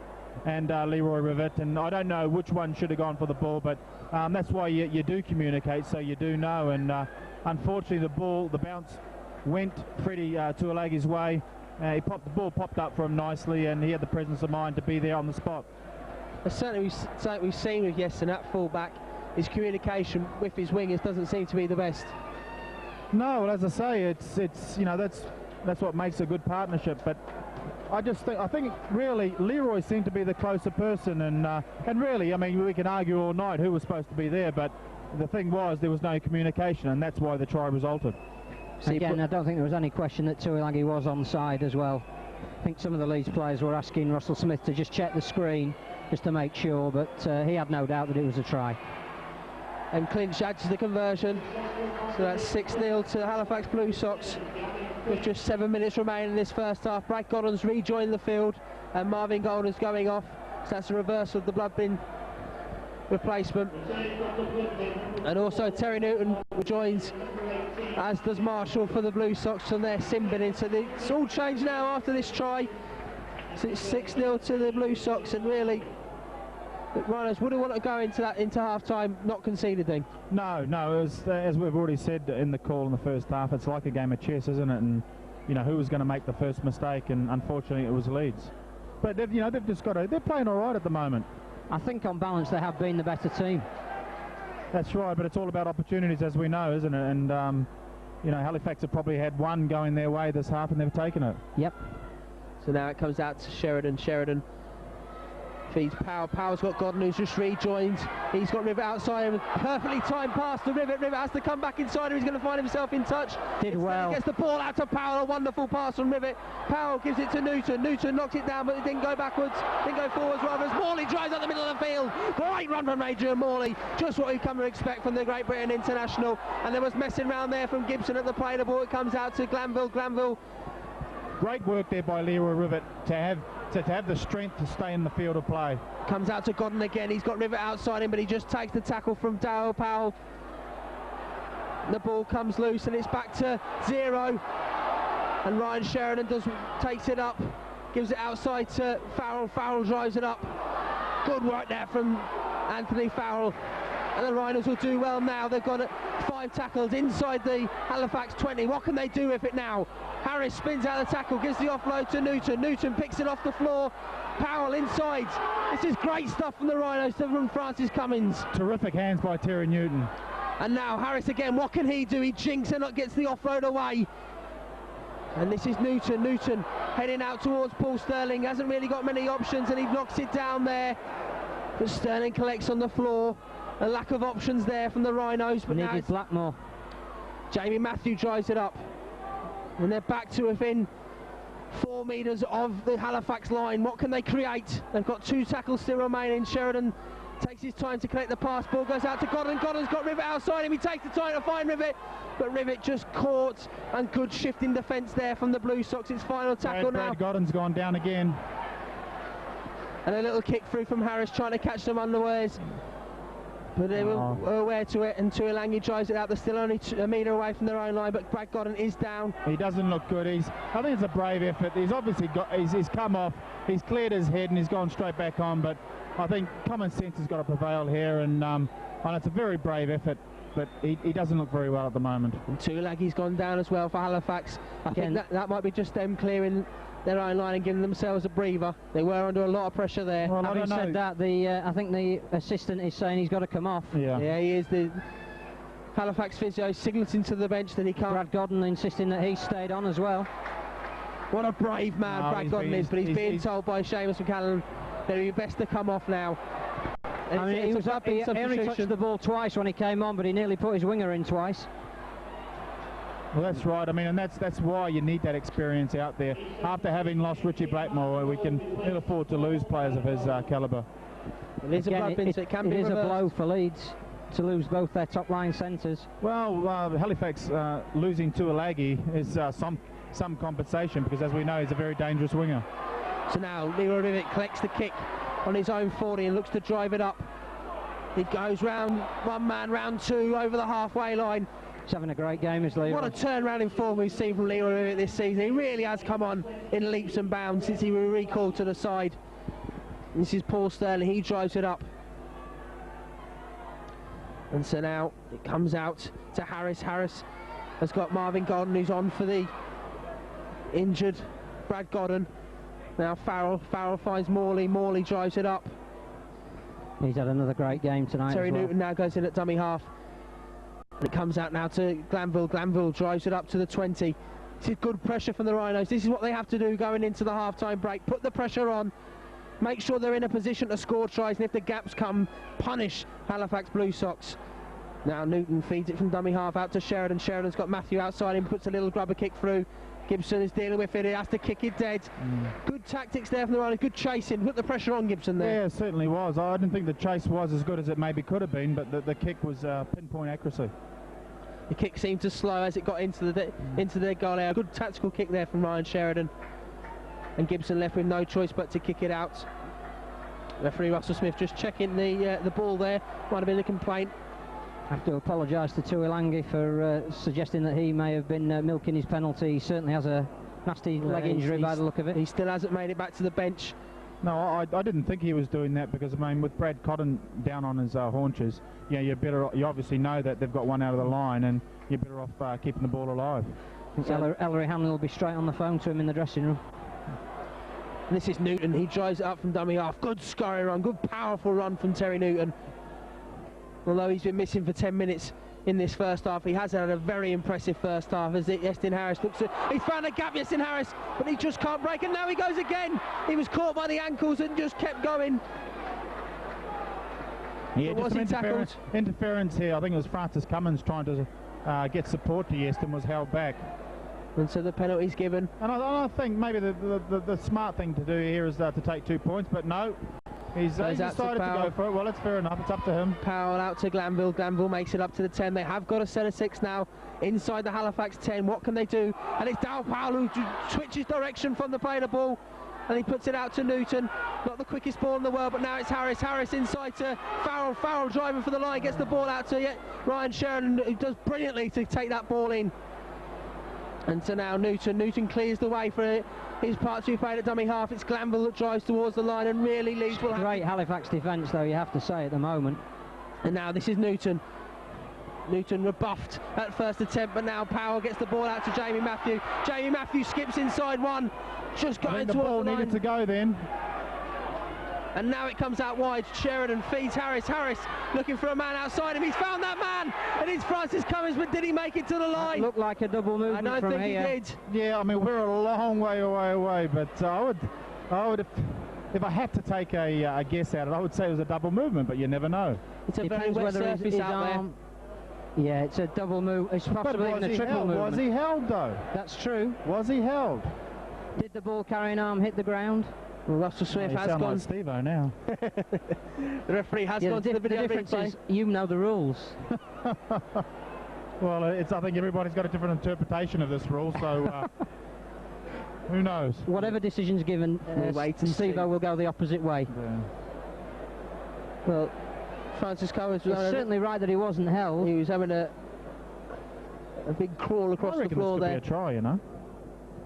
[SPEAKER 4] and Leroy Rivet, and I don't know which one should have gone for the ball, but that's why you do communicate, so you do know. And unfortunately, the bounce went Freddie Tuilagi's way. The ball popped up for him nicely, and he had the presence of mind to be there on the spot.
[SPEAKER 2] Certainly, we've seen with Iestyn at full-back, his communication with his wingers doesn't seem to be the best.
[SPEAKER 4] No, well, as I say, it's you know, that's what makes a good partnership. But I think really Leroy seemed to be the closer person, and really, I mean, we can argue all night who was supposed to be there, but the thing was there was no communication, and that's why the try resulted.
[SPEAKER 1] Again, I don't think there was any question that Tuilagi was onside as well. I think some of the Leeds players were asking Russell Smith to just check the screen just to make sure, but he had no doubt that it was a try.
[SPEAKER 2] And Clinch adds the conversion, so that's 6-0 to Halifax Blue Sox with just 7 minutes remaining in this first half. Brad Godden's rejoined the field, and Marvin Golden's going off, so that's a reversal of the blood bin replacement. And also Terry Newton joins, as does Marshall for the Blue Sox on their sin binning. So it's all changed now after this try. So it's 6-0 to the Blue Sox, and really the Rhinos wouldn't want to go into half-time not conceding.
[SPEAKER 4] No, it was, as we've already said in the call in the first half, it's like a game of chess, isn't it? And you know, who was going to make the first mistake, and unfortunately it was Leeds. But they're playing all right at the moment.
[SPEAKER 1] I think on balance they have been the better team.
[SPEAKER 4] That's right, but it's all about opportunities, as we know, isn't it? And you know, Halifax have probably had one going their way this half, and they've taken it.
[SPEAKER 1] Yep.
[SPEAKER 2] So now it comes out to Sheridan. Sheridan feeds Powell. Powell's got Godden, who's just rejoined. He's got Rivet outside him. Perfectly timed pass to Rivet. Rivet has to come back inside him. He's going to find himself in touch.
[SPEAKER 1] Did well.
[SPEAKER 2] He gets the ball out to Powell. A wonderful pass from Rivet. Powell gives it to Newton. Newton knocks it down, but it didn't go backwards. Didn't go forwards rather, as Morley drives up the middle of the field. Great run from Adrian Morley. Just what we've come to expect from the Great Britain international. And there was messing around there from Gibson at the play. The ball, it comes out to Glanville. Glanville.
[SPEAKER 4] Great work there by Leroy Rivet to have the strength to stay in the field of play.
[SPEAKER 2] Comes out to Godden again. He's got Rivet outside him, but he just takes the tackle from Darryl Powell. The ball comes loose, and it's back to 0. And Ryan Sheridan takes it up, gives it outside to Farrell. Farrell drives it up. Good work there from Anthony Farrell. And the Rhinos will do well now. They've got 5 tackles inside the Halifax 20. What can they do with it now? Harris spins out the tackle, gives the offload to Newton. Newton picks it off the floor. Powell inside. This is great stuff from the Rhinos from Francis Cummins.
[SPEAKER 4] Terrific hands by Terry Newton.
[SPEAKER 2] And now Harris again. What can he do? He jinks and gets the offload away. And this is Newton. Newton heading out towards Paul Sterling. Hasn't really got many options, and he knocks it down there. But Sterling collects on the floor. A lack of options there from the Rhinos. But now it's
[SPEAKER 1] Blackmore.
[SPEAKER 2] Jamie Matthew drives it up. And they're back to within 4 metres of the Halifax line. What can they create? They've got 2 tackles still remaining. Sheridan takes his time to collect the pass. Ball goes out to Godden. Godden's got Rivet outside him. He takes the time to find Rivet, but Rivet just caught, and good shifting defence there from the Blue Sox. It's final tackle now.
[SPEAKER 4] Brad Godden's gone down again.
[SPEAKER 2] And a little kick through from Harris, trying to catch them unawares. But they were aware to it, and Tuilagi drives it out. They're still only a metre away from their own line, but Brad Godden is down.
[SPEAKER 4] He doesn't look good. I think it's a brave effort. He's obviously he's come off, he's cleared his head, and he's gone straight back on, but I think common sense has got to prevail here, and it's a very brave effort, but he doesn't look very well at the moment.
[SPEAKER 2] And Tuolagi's gone down as well for Halifax. I think that might be just them clearing their own line and giving themselves a breather. They were under a lot of pressure there.
[SPEAKER 4] Well,
[SPEAKER 1] having said that, I think the assistant is saying he's got to come off.
[SPEAKER 2] Yeah, he is. The Halifax physio signalling to the bench that he can't.
[SPEAKER 1] Brad Godden insisting that he stayed on as well.
[SPEAKER 2] What a brave man Brad Godden is, but he's being told by Seamus McCallum that he'd be best to come off now.
[SPEAKER 1] I mean, he only touched the ball twice when he came on, but he nearly put his winger in twice.
[SPEAKER 4] Well, that's right. I mean, and that's why you need that experience out there. After having lost Richie Blakemore, we can ill afford to lose players of his calibre.
[SPEAKER 2] It is a blow
[SPEAKER 1] for Leeds to lose both their top line centres.
[SPEAKER 4] Well, Halifax losing Tuolagi is some compensation, because as we know, he's a very dangerous winger.
[SPEAKER 2] So now Leroy Rivett collects the kick on his own 40 and looks to drive it up. He goes round one man, round two, over the halfway line.
[SPEAKER 1] He's having a great game, is Leroy.
[SPEAKER 2] What a turnaround in form we've seen from Leroy Rivett this season. He really has come on in leaps and bounds since he was recalled to the side. This is Paul Sterling, he drives it up. And so now it comes out to Harris. Harris has got Marvin Godden, who's on for the injured Brad Godden. Now Farrell finds Morley. Morley drives it up.
[SPEAKER 1] He's had another great game tonight.
[SPEAKER 2] Terry Newton now goes in at dummy half. And it comes out now to Glanville. Glanville drives it up to the 20. This is good pressure from the Rhinos. This is what they have to do going into the half-time break. Put the pressure on. Make sure they're in a position to score tries, and if the gaps come, punish Halifax Blue Sox. Now Newton feeds it from dummy half out to Sheridan. Sheridan's got Matthew outside him, puts a little grubber kick through. Gibson is dealing with it, he has to kick it dead. Good tactics there from the Rhinos, good chasing. Put the pressure on Gibson there.
[SPEAKER 4] Yeah, it certainly was. I didn't think the chase was as good as it maybe could have been, but the kick was pinpoint accuracy.
[SPEAKER 2] The kick seemed to slow as it got into the goal area. Good tactical kick there from Ryan Sheridan. And Gibson left with no choice but to kick it out. Referee Russell Smith just checking the ball there. Might have been a complaint.
[SPEAKER 1] I have to apologise to Tuolagi for suggesting that he may have been milking his penalty. He certainly has a nasty leg injury by the look of it.
[SPEAKER 2] He still hasn't made it back to the bench.
[SPEAKER 4] No, I didn't think he was doing that, because I mean, with Brad Cotton down on his haunches, yeah, you obviously know that they've got one out of the line, and you're better off keeping the ball alive.
[SPEAKER 1] Ellery Hamlin will be straight on the phone to him in the dressing room.
[SPEAKER 2] This is Newton. He drives it up from dummy half. Good scurry run, good powerful run from Terry Newton. Although he's been missing for 10 minutes in this first half, he has had a very impressive first half as Yestin Harris looks at... He's found a gap, Yestin Harris, but he just can't break, and now he goes again. He was caught by the ankles and just kept going.
[SPEAKER 4] Yeah,
[SPEAKER 2] was he tackled?
[SPEAKER 4] Interference here. I think it was Francis Cummins trying to get support to Yestin, was held back.
[SPEAKER 2] And so the penalty's given.
[SPEAKER 4] And I think maybe the smart thing to do here is to take 2 points, but no. He's decided to go for it. Well, it's fair enough. It's up to him.
[SPEAKER 2] Powell out to Glanville. Glanville makes it up to the 10. They have got a set of 6 now inside the Halifax 10. What can they do? And it's Darryl Powell who switches direction from the play of the ball. And he puts it out to Newton. Not the quickest ball in the world, but now it's Harris. Harris inside to Farrell. Farrell driving for the line. Gets the ball out to Ryan Sheridan, who does brilliantly to take that ball in. And so now Newton clears the way for his part to be played at dummy half. It's Glanville that drives towards the line, and really Leeds will have...
[SPEAKER 1] Great Halifax defence, though, you have to say, at the moment.
[SPEAKER 2] And now this is Newton. Newton rebuffed at first attempt, but now Powell gets the ball out to Jamie Matthew. Jamie Matthew skips inside one, just going towards the line.
[SPEAKER 4] The ball needed to go then.
[SPEAKER 2] And now it comes out wide. Sheridan feeds Harris. Harris looking for a man outside him. He's found that man, and it's Francis Cummins, but did he make it to the line?
[SPEAKER 1] That looked like a double movement from here.
[SPEAKER 2] I don't think he did.
[SPEAKER 4] Yeah, I mean, we're a long way away, but I would if I had to take a guess at it, I would say it was a double movement, but you never know.
[SPEAKER 2] It's a very wet surface out there.
[SPEAKER 1] Yeah, it's a double move. It's possibly even a triple movement.
[SPEAKER 4] Was he held, though?
[SPEAKER 1] That's true.
[SPEAKER 4] Was he held?
[SPEAKER 1] Did the ball carrying arm hit the ground?
[SPEAKER 2] Well, Russell Smith has gone.
[SPEAKER 4] Like Steve-O now.
[SPEAKER 2] The referee has gone to the video replay.
[SPEAKER 1] You know the rules.
[SPEAKER 4] Well, I think everybody's got a different interpretation of this rule, so who knows?
[SPEAKER 1] Whatever decision's given, Steve-O will go the opposite way.
[SPEAKER 4] Yeah.
[SPEAKER 2] Well, Francis Cummins was
[SPEAKER 1] certainly right that he wasn't held.
[SPEAKER 2] He was having a big crawl across the floor there.
[SPEAKER 4] This could be a try, you know.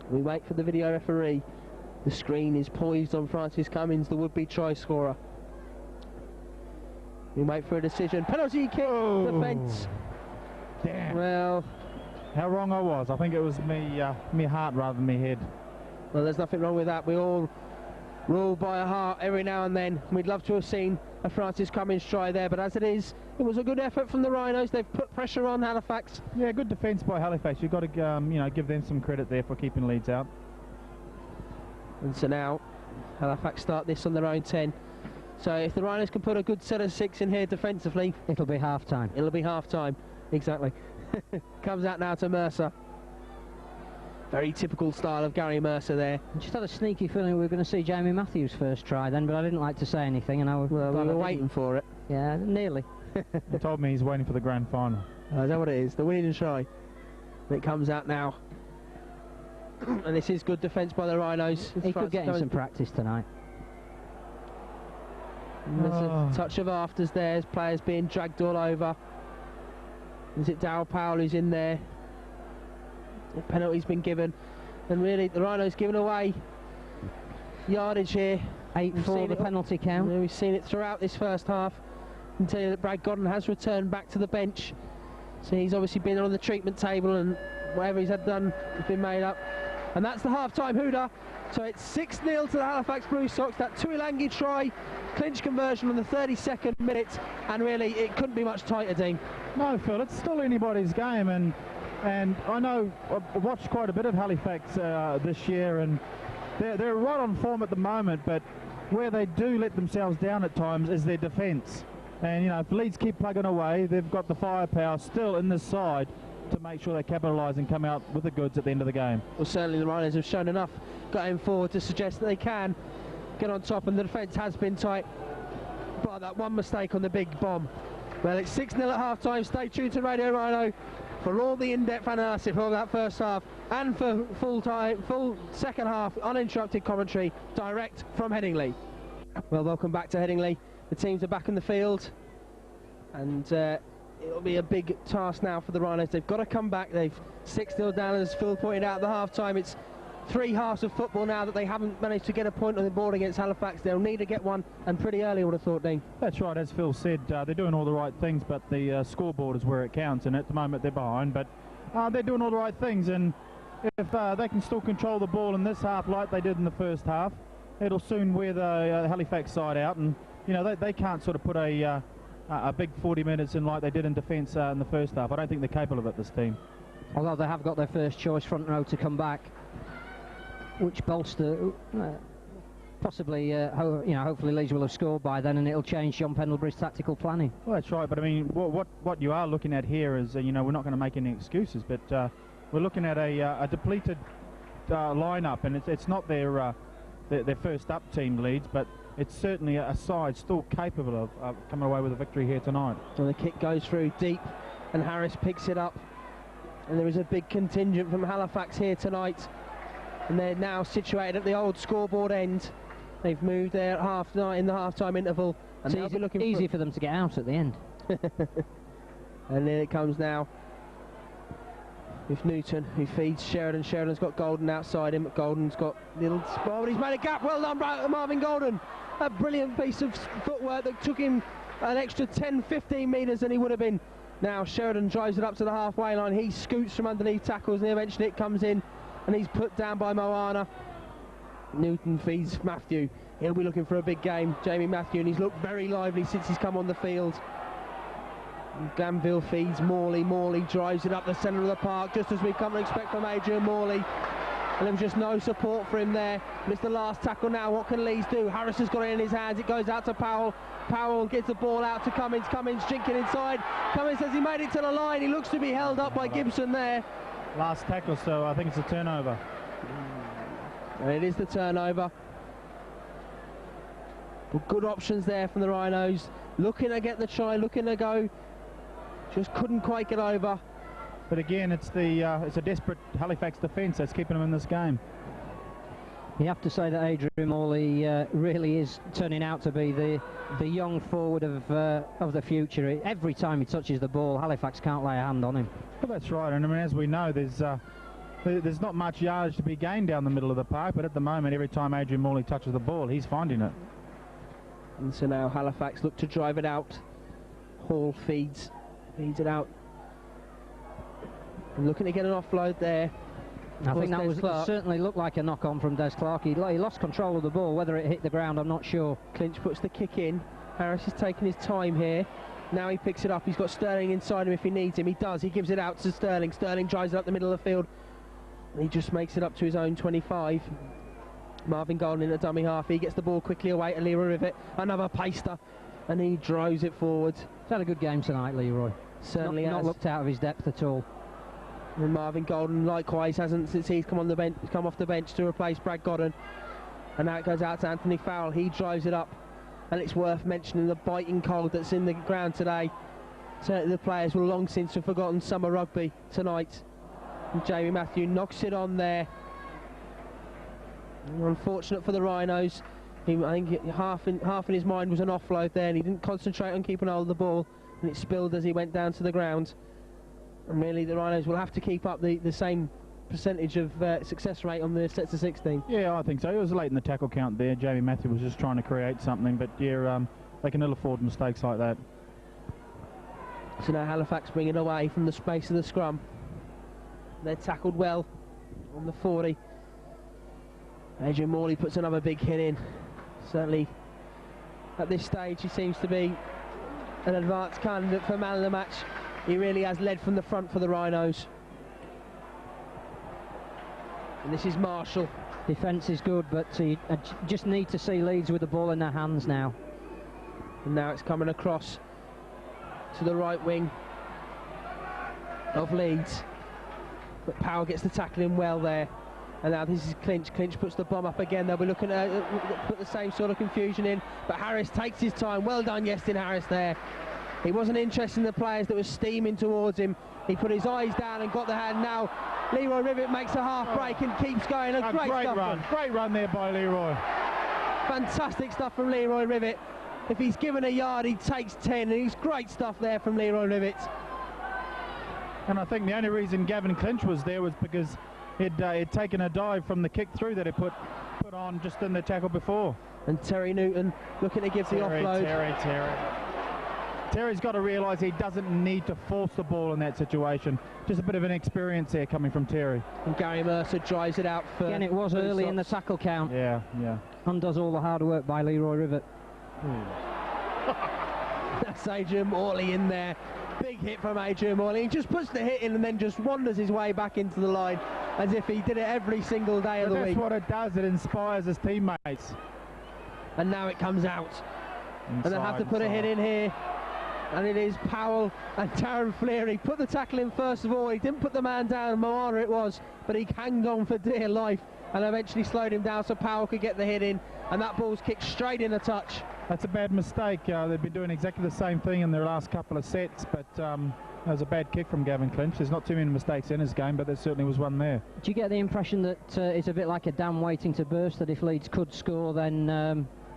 [SPEAKER 2] We wait for the video referee. The screen is poised on Francis Cummins, the would-be try scorer. We wait for a decision. Penalty kick, defence.
[SPEAKER 4] Damn.
[SPEAKER 2] Well,
[SPEAKER 4] how wrong I was. I think it was me heart rather than me head.
[SPEAKER 2] well, there's nothing wrong with that. We all rule by a heart every now and then. We'd love to have seen a Francis Cummins try there, but as it is, it was a good effort from the Rhinos. They've put pressure on Halifax.
[SPEAKER 4] Yeah, good defence by Halifax. You've got to give them some credit there for keeping Leeds out.
[SPEAKER 2] And so now Halifax start this on their own 10. So if the Rhinos can put a good set of 6 in here defensively,
[SPEAKER 1] It'll be half time.
[SPEAKER 2] it'll be half time. Exactly. Comes out now to Mercer. Very typical style of Gary Mercer there.
[SPEAKER 1] I just had a sneaky feeling we were going to see Jamie Matthews' first try then, but I didn't like to say anything, and I was
[SPEAKER 2] Well, we
[SPEAKER 1] glad I
[SPEAKER 2] were
[SPEAKER 1] didn't.
[SPEAKER 2] waiting for it.
[SPEAKER 1] Yeah, nearly.
[SPEAKER 2] Oh,
[SPEAKER 4] He told me he's waiting for the grand final.
[SPEAKER 2] is that what it is? The winning try. And it comes out now. And this is good defence by the Rhinos.
[SPEAKER 1] He could get in some practice tonight.
[SPEAKER 2] And there's
[SPEAKER 4] Oh.
[SPEAKER 2] a touch of afters there as players being dragged all over. Is it Darryl Powell who's in there? The penalty's been given. And really, the Rhinos giving away yardage here.
[SPEAKER 1] 8
[SPEAKER 2] We've
[SPEAKER 1] for
[SPEAKER 2] seen
[SPEAKER 1] the
[SPEAKER 2] it-
[SPEAKER 1] penalty count.
[SPEAKER 2] Yeah, we've seen it throughout this first half. I can tell you that Brad Godden has returned back to the bench. So he's obviously been on the treatment table, and whatever he's had done has been made up. And that's the half-time hooter. So it's 6-0 to the Halifax Blue Sox. That Tuilangi try, clinch conversion on the 32nd minute, and really it couldn't be much tighter, Dean.
[SPEAKER 4] No, Phil, it's still anybody's game, and I know I've watched quite a bit of Halifax this year, and they're right on form at the moment, but where they do let themselves down at times is their defence. And if Leeds keep plugging away, they've got the firepower still in this side to make sure they capitalise and come out with the goods at the end of the game.
[SPEAKER 2] Well, certainly the Rhinos have shown enough going forward to suggest that they can get on top, and the defence has been tight by that one mistake on the big bomb. Well, it's 6-0 at half-time. Stay tuned to Radio Rhino for all the in-depth analysis of that first half, and for full second half uninterrupted commentary direct from Headingley. Well, welcome back to Headingley. The teams are back in the field, and it'll be a big task now for the Rhinos. They've got to come back. They've 6-0 down, as Phil pointed out at the half-time. It's 3 halves of football now that they haven't managed to get a point on the board against Halifax. They'll need to get one, and pretty early, I would have thought, Dean.
[SPEAKER 4] That's right, as Phil said, they're doing all the right things, but the scoreboard is where it counts, and at the moment they're behind, but they're doing all the right things, and if they can still control the ball in this half like they did in the first half, it'll soon wear the Halifax side out, and they can't sort of put a big 40 minutes in like they did in defence in the first half. I don't think they're capable of it, this team.
[SPEAKER 1] Although they have got their first choice front row to come back, which bolster possibly, hopefully Leeds will have scored by then, and it'll change John Pendlebury's tactical planning.
[SPEAKER 4] Well, that's right, but I mean, what you are looking at here is, we're not going to make any excuses, but we're looking at a depleted lineup, and it's not their first up team, Leeds, but it's certainly a side still capable of coming away with a victory here tonight.
[SPEAKER 2] So the kick goes through deep, and Harris picks it up, and there is a big contingent from Halifax here tonight, and they're now situated at the old scoreboard end. They've moved there at in the half-time interval, and they'll be looking
[SPEAKER 1] easy for them to get out at the end.
[SPEAKER 2] And there it comes now with Newton, who feeds Sheridan. Sheridan's got Golden outside him, but Golden's got little spot, but he's made a gap. Well done, Marvin Golden. A brilliant piece of footwork that took him an extra 10-15 metres than he would have been. Now Sheridan drives it up to the halfway line. He scoots from underneath tackles, and eventually it comes in, and he's put down by Moana. Newton feeds Matthew. He'll be looking for a big game, Jamie Matthew, and he's looked very lively since he's come on the field. Glanville feeds Morley. Morley drives it up the centre of the park, just as we come to expect from Adrian Morley. And there was just no support for him there. And it's the last tackle now. What can Leeds do? Harris has got it in his hands. It goes out to Powell. Powell gets the ball out to Cummins. Cummins jinking inside. Cummins says he made it to the line. He looks to be held up by Gibson there.
[SPEAKER 4] Last tackle, so I think it's a turnover.
[SPEAKER 2] And it is the turnover. Well, good options there from the Rhinos. Looking to get the try, looking to go. Just couldn't quite get over.
[SPEAKER 4] But again, it's a desperate Halifax defence that's keeping them in this game.
[SPEAKER 1] You have to say that Adrian Morley really is turning out to be the young forward of the future. Every time he touches the ball, Halifax can't lay a hand on him.
[SPEAKER 4] Well, that's right, and I mean, as we know, there's not much yardage to be gained down the middle of the park, but at the moment, every time Adrian Morley touches the ball, he's finding it.
[SPEAKER 2] And so now Halifax look to drive it out. Hall feeds it out. And looking to get an offload there.
[SPEAKER 1] I think that certainly looked like a knock-on from Des Clark. He lost control of the ball. Whether it hit the ground, I'm not sure.
[SPEAKER 2] Clinch puts the kick in. Harris is taking his time here. Now he picks it up. He's got Sterling inside him if he needs him. He does. He gives it out to Sterling. Sterling drives it up the middle of the field. And he just makes it up to his own 25. Marvin Golden in a dummy half. He gets the ball quickly away to Leroy Rivet. Another paster. And he drives it forward.
[SPEAKER 1] He's had a good game tonight, Leroy.
[SPEAKER 2] Certainly
[SPEAKER 1] not looked out of his depth at all.
[SPEAKER 2] And Marvin Golden likewise hasn't since he's come off the bench to replace Brad Godden. And now it goes out to Anthony Farrell. He drives it up. And it's worth mentioning the biting cold that's in the ground today. Certainly the players will long since have forgotten summer rugby tonight. And Jamie Matthew knocks it on there. Unfortunate for the Rhinos. I think half in his mind was an offload there, and he didn't concentrate on keeping hold of the ball, and it spilled as he went down to the ground. And really the Rhinos will have to keep up the same percentage of success rate on the sets of 16.
[SPEAKER 4] Yeah, I think so. It was late in the tackle count there. Jamie Matthew was just trying to create something, but yeah, they can ill afford mistakes like that.
[SPEAKER 2] So now Halifax bring it away from the space of the scrum. They're tackled well on the 40. Adrian Morley puts another big hit in. Certainly at this stage he seems to be an advanced candidate for man of the match. He really has led from the front for the Rhinos. And this is Marshall.
[SPEAKER 1] Defence is good, but you just need to see Leeds with the ball in their hands now.
[SPEAKER 2] And now it's coming across to the right wing of Leeds. But Powell gets the tackle in well there. And now this is Clinch. Clinch puts the bomb up again. They'll be looking to put the same sort of confusion in. But Harris takes his time. Well done, Yestin Harris there. He wasn't interested in the players that were steaming towards him. He put his eyes down and got the hand. Now Leroy Rivet makes a half break and keeps going.
[SPEAKER 4] A great run. Great run there by Leroy.
[SPEAKER 2] Fantastic stuff from Leroy Rivet. If he's given a yard, he takes 10. And it's great stuff there from Leroy Rivet.
[SPEAKER 4] And I think the only reason Gavin Clinch was there was because he'd taken a dive from the kick through that he put on just in the tackle before.
[SPEAKER 2] And Terry Newton looking to give the offload.
[SPEAKER 4] Terry's got to realise he doesn't need to force the ball in that situation. Just a bit of an experience there coming from Terry.
[SPEAKER 2] And Gary Mercer drives it out for...
[SPEAKER 1] Again, it was early in the tackle count.
[SPEAKER 4] Yeah.
[SPEAKER 1] Undoes all the hard work by Leroy Rivet.
[SPEAKER 2] That's Adrian Morley in there. Big hit from Adrian Morley. He just puts the hit in and then just wanders his way back into the line as if he did it every single day of the week.
[SPEAKER 4] That's what it does. It inspires his teammates.
[SPEAKER 2] And now it comes out. And they'll have to put a hit in here. And it is Powell and Darren Fleary. Put the tackle in first of all. He didn't put the man down, Moana it was, but he hanged on for dear life and eventually slowed him down so Powell could get the hit in. And that ball's kicked straight in a touch.
[SPEAKER 4] That's a bad mistake. They've been doing exactly the same thing in their last couple of sets, but that was a bad kick from Gavin Clinch. There's not too many mistakes in his game, but there certainly was one there.
[SPEAKER 1] Do you get the impression that it's a bit like a dam waiting to burst, that if Leeds could score, then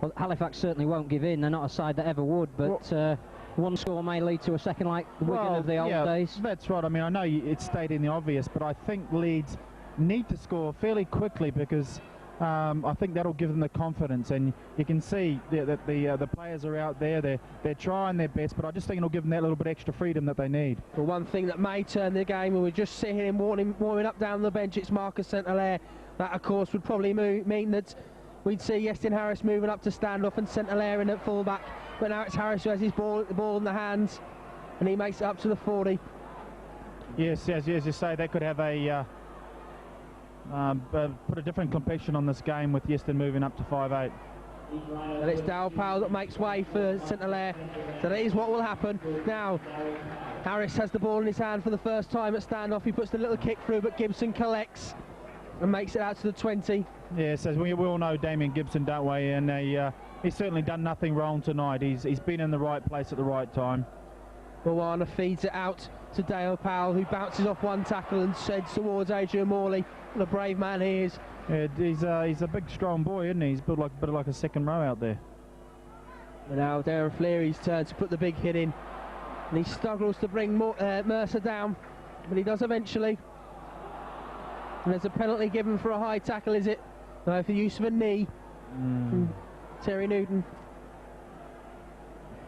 [SPEAKER 1] well, Halifax certainly won't give in. They're not a side that ever would, but one score may lead to a second, like the Wigan of the old days.
[SPEAKER 4] That's right. I mean, I know it's stating the obvious, but I think Leeds need to score fairly quickly because I think that'll give them the confidence, and you can see that the players are out there. They're trying their best, but I just think it'll give them that little bit extra freedom that they need.
[SPEAKER 2] Well, one thing that may turn the game, and we're just seeing him warming up down the bench, it's Marcus St-Hilaire. That, of course, would probably mean that we'd see Yestin Harris moving up to stand off and St-Hilaire in at fullback. But now it's Harris who has the ball in the hands, and he makes it up to the 40.
[SPEAKER 4] Yes, as you say, that could have put a different complexion on this game with Yestin moving up to 5'8".
[SPEAKER 2] And it's Dale Powell that makes way for St-Hilaire. So that is what will happen. Now, Harris has the ball in his hand for the first time at standoff. He puts the little kick through, but Gibson collects and makes it out to the 20.
[SPEAKER 4] Yes, as we all know, Damien Gibson, don't we? And he's certainly done nothing wrong tonight. He's been in the right place at the right time.
[SPEAKER 2] Moana feeds it out to Dale Powell, who bounces off one tackle and heads towards Adrian Morley. What a brave man he is.
[SPEAKER 4] Yeah, he's a big, strong boy, isn't he? He's built like a bit like a second row out there.
[SPEAKER 2] And now Darren Fleary's turn to put the big hit in. And he struggles to bring Mercer down, but he does eventually. And there's a penalty given for a high tackle, is it? No, for use of a knee from Terry Newton.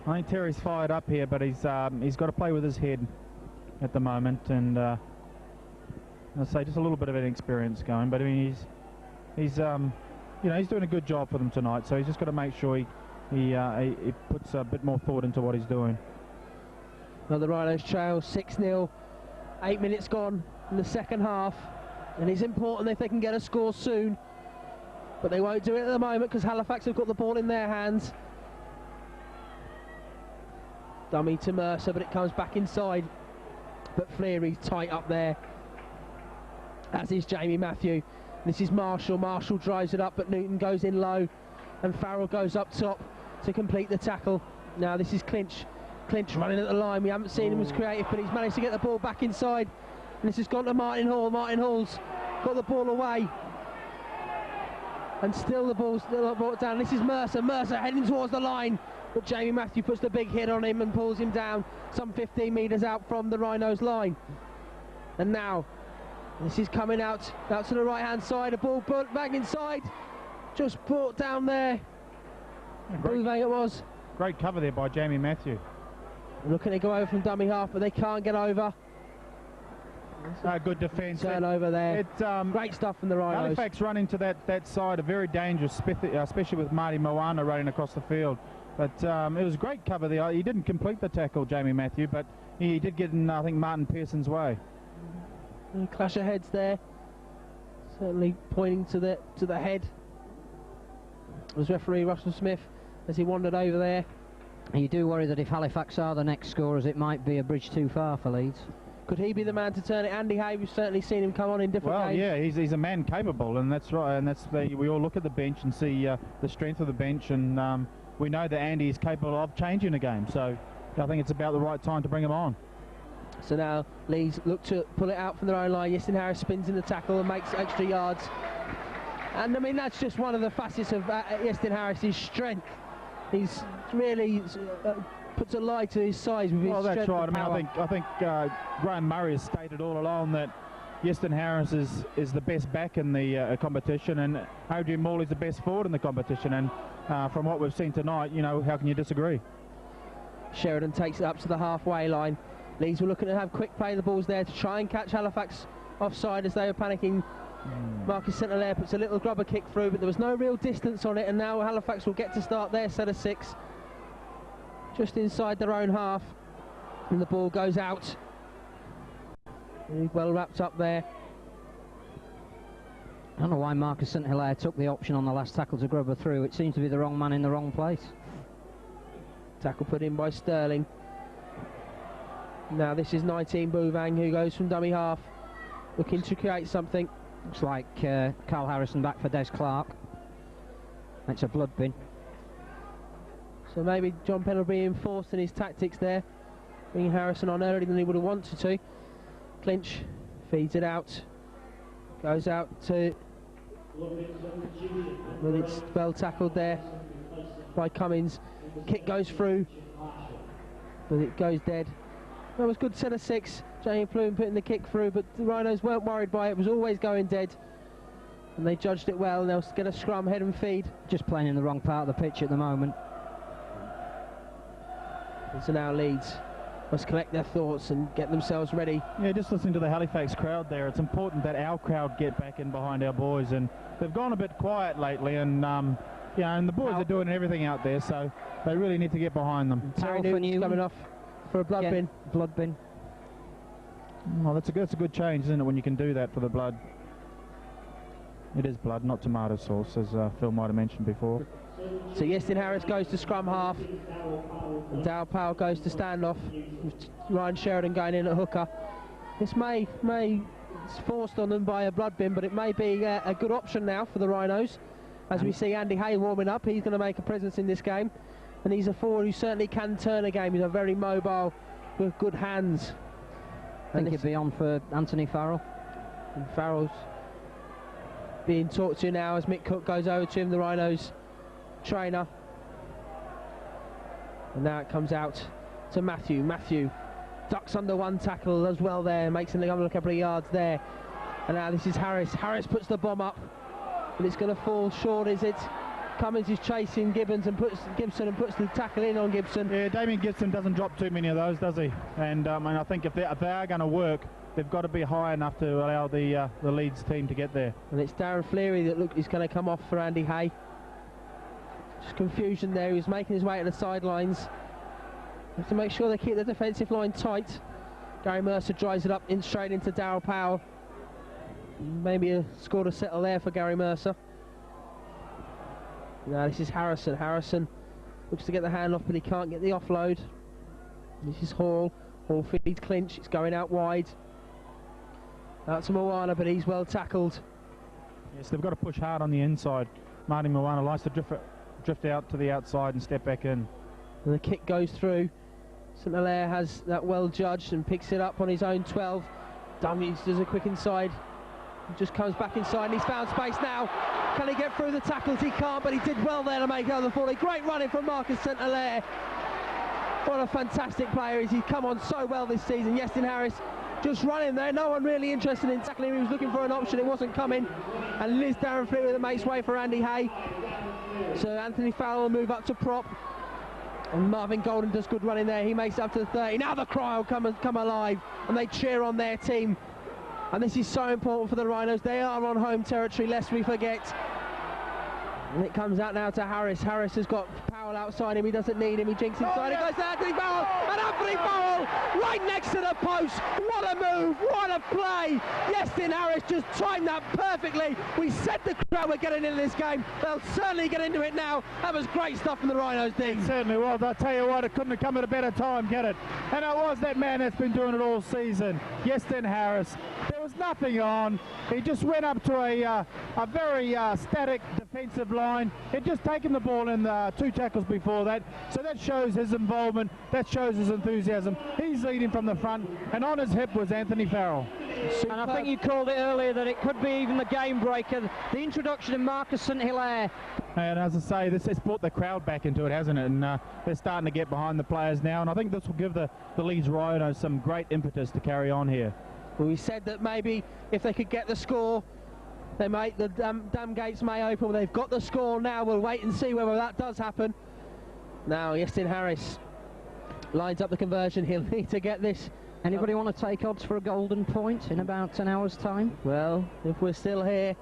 [SPEAKER 4] I think Terry's fired up here, but he's got to play with his head at the moment, and I'd say just a little bit of inexperience going. But I mean, he's doing a good job for them tonight. So he's just got to make sure he puts a bit more thought into what he's doing.
[SPEAKER 2] Well, the Rhinos trail 6-0. 8 minutes gone in the second half, and it's important if they can get a score soon. But they won't do it at the moment because Halifax have got the ball in their hands. Dummy to Mercer, but it comes back inside. But Fleary's tight up there, as is Jamie Matthew. This is Marshall. Marshall drives it up, but Newton goes in low, and Farrell goes up top to complete the tackle. Now this is Clinch. Clinch running at the line. We haven't seen him as creative, but he's managed to get the ball back inside. And this has gone to Martin Hall. Martin Hall's got the ball away. And still the ball's not brought down. This is Mercer. Mercer heading towards the line. But Jamie Matthew puts the big hit on him and pulls him down some 15 metres out from the Rhinos line. And now this is coming out to the right hand side. A ball put back inside. Just brought down there. Bouvang it was.
[SPEAKER 4] Great cover there by Jamie Matthew.
[SPEAKER 2] Looking to go over from dummy half, but they can't get over.
[SPEAKER 4] Good defence.
[SPEAKER 2] Turnover there. Great stuff from the Rhinos.
[SPEAKER 4] Halifax run into that side, a very dangerous, especially with Marty Moana running across the field. But it was a great cover there. He didn't complete the tackle, Jamie Matthew, but he did get in, I think, Martin Pearson's way.
[SPEAKER 2] Clash of heads there. Certainly pointing to the head. It was referee Russell Smith as he wandered over there.
[SPEAKER 1] You do worry that if Halifax are the next scorers, it might be a bridge too far for Leeds.
[SPEAKER 2] Could he be the man to turn it? Andy Hay, we've certainly seen him come on in different games.
[SPEAKER 4] Well, yeah, he's a man capable, and that's right. And we all look at the bench and see the strength of the bench, and we know that Andy is capable of changing a game. So I think it's about the right time to bring him on.
[SPEAKER 2] So now Leeds look to pull it out from their own line. Yestin Harris spins in the tackle and makes extra yards. And I mean, that's just one of the facets of Yestin Harris's strength. He's really puts a lie to his size with his strength. Well, that's right.
[SPEAKER 4] I mean, I think Graham Murray has stated all along that Yestin Harris is the best back in the competition, and Adrian Morley's the best forward in the competition. And from what we've seen tonight, how can you disagree?
[SPEAKER 2] Sheridan takes it up to the halfway line. Leeds were looking to have quick play. The ball's there to try and catch Halifax offside as they were panicking. Marcus St-Hilaire puts a little grubber kick through, but there was no real distance on it, and now Halifax will get to start their set of 6 just inside their own half, and the ball goes out. Really well wrapped up there.
[SPEAKER 1] I don't know why Marcus St-Hilaire took the option on the last tackle to grubber through. It seems to be the wrong man in the wrong place.
[SPEAKER 2] Tackle put in by Sterling. Now this is 19 Bouvang, who goes from dummy half, looking to create something.
[SPEAKER 1] Looks like Carl Harrison back for Des Clark. It's a blood bin.
[SPEAKER 2] So maybe John Penn will be enforced in his tactics there, bringing Harrison on earlier than he would have wanted to. Clinch feeds it out, goes out to, well, it's well tackled there by Cummins. Kick goes through, but it goes dead. That was good set of 6. Jamie Plume putting the kick through, but the Rhinos weren't worried by it. It was always going dead, and they judged it well. And they'll get a scrum, head and feed.
[SPEAKER 1] Just playing in the wrong part of the pitch at the moment.
[SPEAKER 2] And so now Leeds must collect their thoughts and get themselves ready.
[SPEAKER 4] Yeah, just listening to the Halifax crowd there, it's important that our crowd get back in behind our boys, and they've gone a bit quiet lately, and and the boys are doing everything out there, so they really need to get behind them.
[SPEAKER 2] Terry Newton's coming off for a blood bin.
[SPEAKER 1] Blood bin.
[SPEAKER 4] Well, that's a good change, isn't it, when you can do that for the blood? It is blood, not tomato sauce, as Phil might have mentioned before.
[SPEAKER 2] So Yestin Harris goes to scrum half, and Darryl Powell goes to standoff, with Ryan Sheridan going in at hooker. This may it's forced on them by a blood bin, but it may be a good option now for the Rhinos. As we see Andy Hay warming up, he's going to make a presence in this game, and he's a forward who certainly can turn a game. He's a very mobile with good hands.
[SPEAKER 1] I think he'd be on for Anthony Farrell.
[SPEAKER 2] And Farrell's being talked to now as Mick Cook goes over to him, the Rhinos trainer. And now it comes out to Matthew. Matthew ducks under one tackle as well there, makes a couple of yards there. And now this is Harris. Harris puts the bomb up, and it's going to fall short, is it? Cummins is chasing Gibson and puts the tackle in on Gibson.
[SPEAKER 4] Yeah, Damien Gibson doesn't drop too many of those, does he? And I think if they are going to work, they've got to be high enough to allow the Leeds team to get there.
[SPEAKER 2] And it's Darren Fleary that is going to come off for Andy Hay. Just confusion there. He was making his way to the sidelines. Have to make sure they keep the defensive line tight. Gary Mercer drives it up straight into Darryl Powell. Maybe a score to settle there for Gary Mercer. Now this is Harrison. Harrison looks to get the hand off, but he can't get the offload. This is Hall. Hall feeds Clinch. It's going out wide. Out to Moana, but he's well tackled.
[SPEAKER 4] Yes, they've got to push hard on the inside. Marty Moana likes to drift out to the outside and step back in.
[SPEAKER 2] And the kick goes through. St Hilaire has that well judged and picks it up on his own 12. Dummies does a quick inside. Just comes back inside and he's found space now. Can he get through the tackles? He can't, but he did well there to make out the volley. Great running from Marcus St Hilaire. What a fantastic player is. He's come on so well this season. Yestin Harris just running there. No one really interested in tackling him. He was looking for an option. It wasn't coming. And Liz Darren Fleary that makes way for Andy Hay. So Anthony Farrell will move up to prop. And Marvin Golden does good running there. He makes it up to the 30. Now the crowd come alive and they cheer on their team. And this is so important for the Rhinos. They are on home territory, lest we forget. And it comes out now to Harris. Harris has got Powell outside him. He doesn't need him. He jinks inside. It goes to Anthony Farrell. And Anthony Farrell right next to the post. What a move. What a play. Yestin Harris just timed that perfectly. We said the crowd were getting into this game. They'll certainly get into it now. That was great stuff from the Rhinos, Dean.
[SPEAKER 4] It certainly was. I'll tell you what, it couldn't have come at a better time, can it? And it was that man that's been doing it all season, Yestin Harris. There was nothing on. He just went up to a very static defensive line. He'd just taken the ball in 2 tackles before that, so that shows his involvement, that shows his enthusiasm. He's leading from the front, and on his hip was Anthony Farrell.
[SPEAKER 1] And I think you called it earlier that it could be even the game breaker, the introduction of Marcus St Hilaire.
[SPEAKER 4] And as I say, this has brought the crowd back into it, hasn't it? And they're starting to get behind the players now, and I think this will give the Leeds Rhinos some great impetus to carry on here.
[SPEAKER 2] Well, we said that maybe if they could get the score, they might, the dam gates may open. They've got the score now. We'll wait and see whether that does happen. Now, Yestin Harris lines up the conversion. He'll need to get this.
[SPEAKER 1] Anybody want to take odds for a golden point in about an hour's time?
[SPEAKER 2] Well, if we're still here,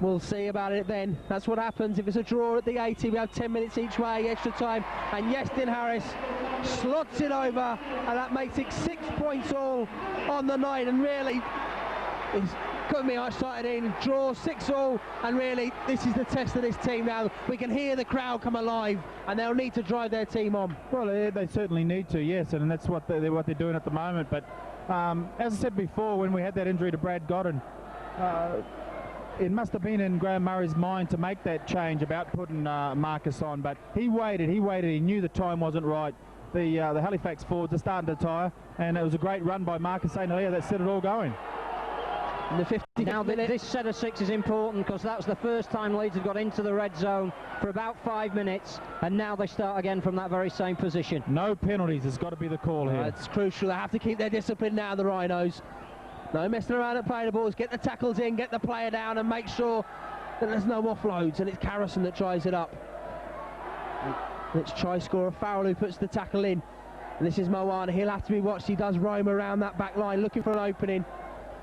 [SPEAKER 2] we'll see about it then. That's what happens if it's a draw at the 80. We have 10 minutes each way, extra time. And Yestin Harris slots it over, and that makes it 6 points all on the night. And really, it's couldn't be much started in. Draw 6-all, and really, this is the test of this team now. We can hear the crowd come alive, and they'll need to drive their team on.
[SPEAKER 4] Well, they certainly need to, yes, and that's what they're doing at the moment. But as I said before, when we had that injury to Brad Godden, it must have been in Graham Murray's mind to make that change about putting Marcus on, but he waited, he knew the time wasn't right. The Halifax forwards are starting to tire, and it was a great run by Marcus St Hilaire that set it all going.
[SPEAKER 2] In the 50th
[SPEAKER 1] now
[SPEAKER 2] minute.
[SPEAKER 1] This set of 6 is important because that was the first time Leeds had got into the red zone for about 5 minutes, and now they start again from that very same position.
[SPEAKER 4] No penalties has got to be the call here.
[SPEAKER 2] It's crucial. They have to keep their discipline now, the Rhinos. No messing around at playing the balls. Get the tackles in, get the player down, and make sure that there's no offloads. And it's Carrison that tries it up. And it's try scorer Farrell who puts the tackle in. And this is Moana. He'll have to be watched. He does roam around that back line looking for an opening.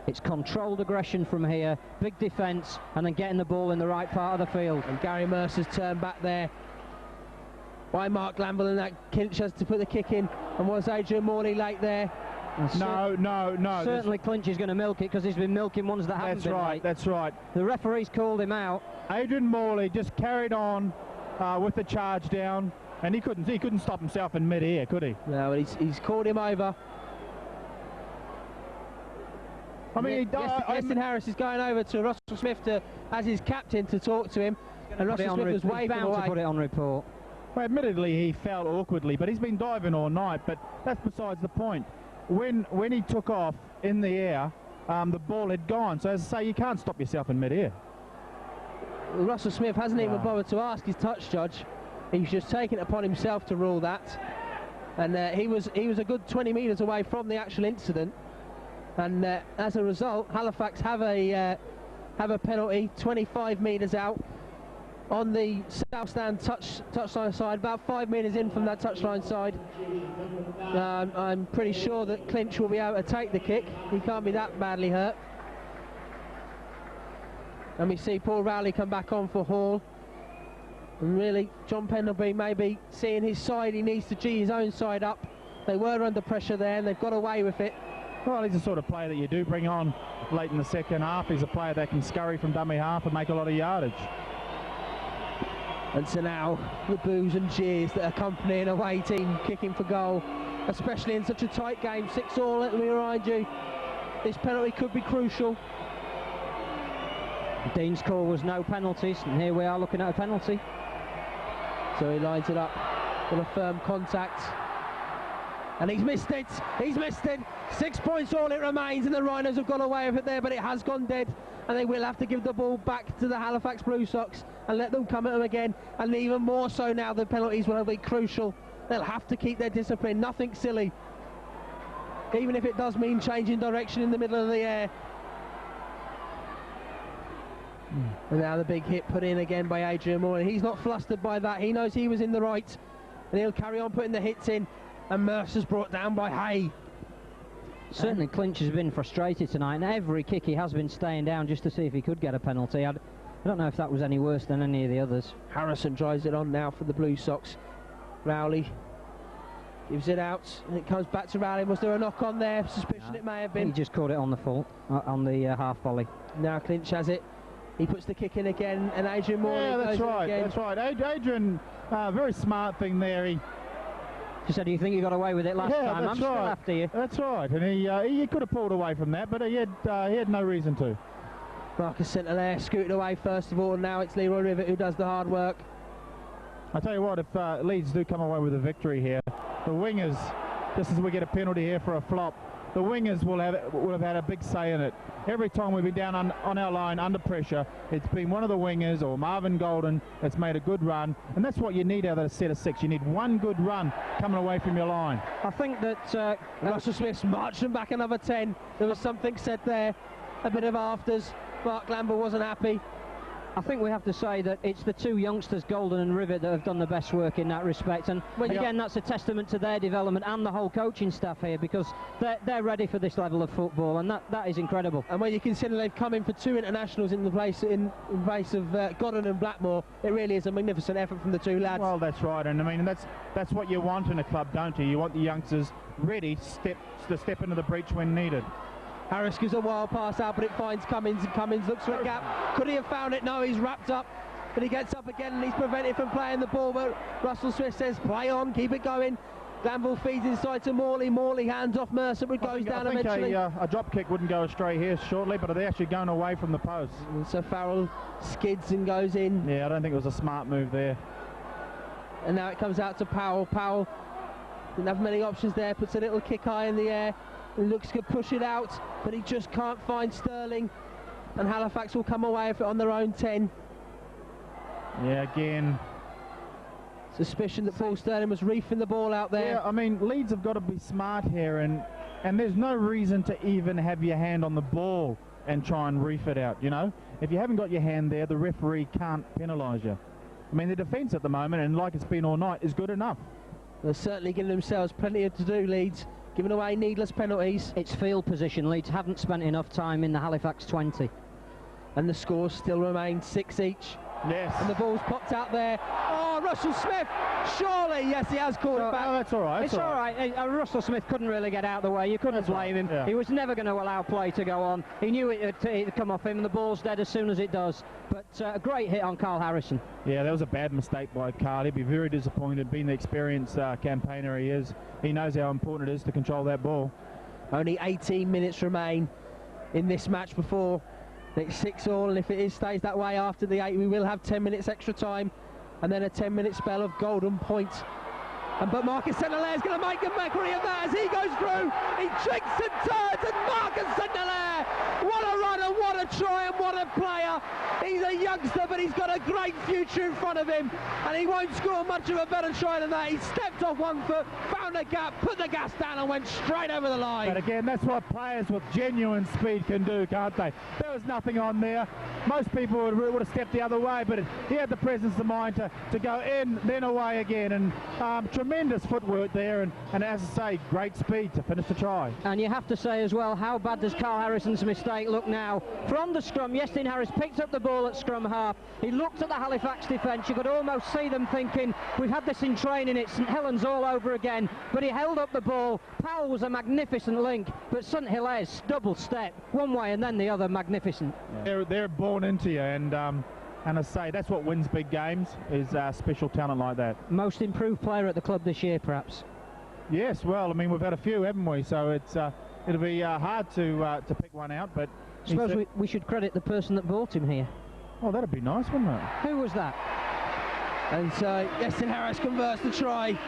[SPEAKER 1] It's controlled aggression from here, big defence, and then getting the ball in the right part of the field.
[SPEAKER 2] And Gary Mercer's turned back there by Mark Lamble, and that Kinch has to put the kick in. And was Adrian Morley late there?
[SPEAKER 4] No.
[SPEAKER 1] Certainly Clinch is going to milk it because he's been milking ones that haven't been late.
[SPEAKER 4] That's right.
[SPEAKER 1] The referee's called him out.
[SPEAKER 4] Adrian Morley just carried on with the charge down, and he couldn't stop himself in mid-air, could he?
[SPEAKER 2] No, he's called him over.
[SPEAKER 4] I mean,
[SPEAKER 2] Yestin Harris is going over to Russell Smith as his captain to talk to him, and Russell Smith was waving
[SPEAKER 1] bound
[SPEAKER 2] away.
[SPEAKER 1] to put it on report.
[SPEAKER 4] Well, admittedly, he fell awkwardly, but he's been diving all night. But that's besides the point. When he took off in the air, the ball had gone. So as I say, you can't stop yourself in mid-air.
[SPEAKER 2] Well, Russell Smith hasn't even bothered to ask his touch judge. He's just taken it upon himself to rule that. And he was a good 20 metres away from the actual incident. And as a result, Halifax have a penalty 25 metres out. on the south stand touchline side, about 5 metres in from that touchline side. I'm pretty sure that Clinch will be able to take the kick. He can't be that badly hurt. And we see Paul Rowley come back on for Hall. And really, John Pendlebury maybe seeing his side, he needs to G his own side up. They were under pressure there and they've got away with it.
[SPEAKER 4] Well, he's the sort of player that you do bring on late in the second half. He's a player that can scurry from dummy half and make a lot of yardage.
[SPEAKER 2] And so now the boos and jeers that accompany an away team kicking for goal, especially in such a tight game, 6-all, let me remind you. This penalty could be crucial.
[SPEAKER 1] Dean's call was no penalties, and here we are looking at a penalty.
[SPEAKER 2] So he lines it up with a firm contact. And he's missed it, 6 points all it remains, and the Rhinos have got away with it there, but it has gone dead, and they will have to give the ball back to the Halifax Blue Sox and let them come at them again, and even more so now the penalties will be crucial. They'll have to keep their discipline, nothing silly, even if it does mean changing direction in the middle of the air. And now the big hit put in again by Adrian Moore, and he's not flustered by that. He knows he was in the right, and he'll carry on putting the hits in. And Mercer's brought down by Hay.
[SPEAKER 1] Certainly Clinch has been frustrated tonight, and every kick he has been staying down just to see if he could get a penalty. I don't know if that was any worse than any of the others.
[SPEAKER 2] Harrison drives it on now for the Blue Sox. Rowley gives it out, and it comes back to Rowley. Was there a knock on there? Suspicion it may have been.
[SPEAKER 1] He just caught it on the full, on the half volley.
[SPEAKER 2] Now Clinch has it. He puts the kick in again, and Adrian Moore.
[SPEAKER 4] Yeah, that's right. Adrian, very smart thing there. He
[SPEAKER 1] said, "Do you think you got away with it last time? I'm still after you."
[SPEAKER 4] That's right, and he could have pulled away from that, but he had no reason to.
[SPEAKER 2] Marcus St-Hilaire scooted away first of all, and now it's Leroy Rivet who does the hard work.
[SPEAKER 4] I tell you what, if Leeds do come away with a victory here, the wingers, just as we get a penalty here for a flop, the wingers will have had a big say in it. Every time we've been down on our line under pressure, it's been one of the wingers or Marvin Golden that's made a good run, and that's what you need out of a set of 6. You need one good run coming away from your line.
[SPEAKER 1] I think that
[SPEAKER 2] Russell Smith's marching back another 10. There was something said there, a bit of afters. Mark Lambert wasn't happy.
[SPEAKER 1] I think we have to say that it's the two youngsters, Golden and Rivet, that have done the best work in that respect, and again that's a testament to their development and the whole coaching staff here, because they're ready for this level of football, and that is incredible. And
[SPEAKER 2] when you consider they've come in for 2 internationals in place of Godden and Blackmore, it really is a magnificent effort from the two lads.
[SPEAKER 4] Well, that's right, and I mean that's what you want in a club, don't you? You want the youngsters ready to step into the breach when needed.
[SPEAKER 2] Harris gives a wild pass out, but it finds Cummins, and Cummins looks for a gap. Could he have found it? No, he's wrapped up, but he gets up again and he's prevented from playing the ball, but Russell Smith says play on, keep it going. Glanville feeds inside to Morley. Morley hands off Mercer, but goes down eventually.
[SPEAKER 4] A drop kick wouldn't go astray here shortly, but they're actually going away from the post.
[SPEAKER 2] And so Farrell skids and goes in.
[SPEAKER 4] Yeah, I don't think it was a smart move there.
[SPEAKER 2] And now it comes out to Powell. Powell didn't have many options there, puts a little kick high in the air. He looks to push it out, but he just can't find Sterling, and Halifax will come away with it on their own 10.
[SPEAKER 4] Yeah, again,
[SPEAKER 2] suspicion that Paul Sterling was reefing the ball out there.
[SPEAKER 4] Yeah, I mean, Leeds have got to be smart here, and there's no reason to even have your hand on the ball and try and reef it out, you know? If you haven't got your hand there, the referee can't penalise you. I mean, the defence at the moment, and like it's been all night, is good enough.
[SPEAKER 2] They're certainly giving themselves plenty to do, Leeds. Giving away needless penalties.
[SPEAKER 1] It's field position. Leeds haven't spent enough time in the Halifax 20.
[SPEAKER 2] And the scores still remain 6 each.
[SPEAKER 4] Yes.
[SPEAKER 2] And the ball's popped out there. Oh, Russell Smith! Surely, yes, he has caught it back.
[SPEAKER 4] Oh, that's all right.
[SPEAKER 1] It's all right. Russell Smith couldn't really get out of the way. You couldn't blame him.
[SPEAKER 4] Yeah.
[SPEAKER 1] He was never going to allow play to go on. He knew it'd come off him, and the ball's dead as soon as it does. But a great hit on Carl Harrison.
[SPEAKER 4] Yeah, that was a bad mistake by Carl. He'd be very disappointed, being the experienced campaigner he is. He knows how important it is to control that ball.
[SPEAKER 2] Only 18 minutes remain in this match before it's 6-all, and if it stays that way after the 8, we will have 10 minutes extra time, and then a 10-minute spell of golden point. But Marcus St-Hilaire is going to make a mockery of that as he goes through. He twists and turns, and Marcus St-Hilaire, what a runner, what a try, and what a player. He's a youngster, but he's got a great future in front of him, and he won't score much of a better try than that. He stepped off 1 foot, found a gap, put the gas down, and went straight over the line.
[SPEAKER 4] But again, that's what players with genuine speed can do, can't they? there was nothing on there. Most people would have stepped the other way, but he had the presence of mind to go in, then away again, and tremendous footwork there, and as I say, great speed to finish the try.
[SPEAKER 1] And you have to say as well, how bad does Carl Harrison's mistake look now? From the scrum, Iestyn Harris picked up the ball at scrum half. He looked at the Halifax defence. You could almost see them thinking, we've had this in training, it's St Helens all over again. But he held up the ball. Powell was a magnificent link, but St Hilaire double step, one way and then the other, magnificent.
[SPEAKER 4] They're born into you, and I say that's what wins big games, is special talent like that.
[SPEAKER 1] Most improved player at the club this year, perhaps?
[SPEAKER 4] Yes, well, I mean, we've had a few, haven't we? So it'll be hard to pick one out, but
[SPEAKER 1] I suppose we should credit the person that brought him here.
[SPEAKER 4] Oh, that'd be nice, wouldn't it?
[SPEAKER 1] Who was that?
[SPEAKER 2] And so Iestyn Harris converts the try.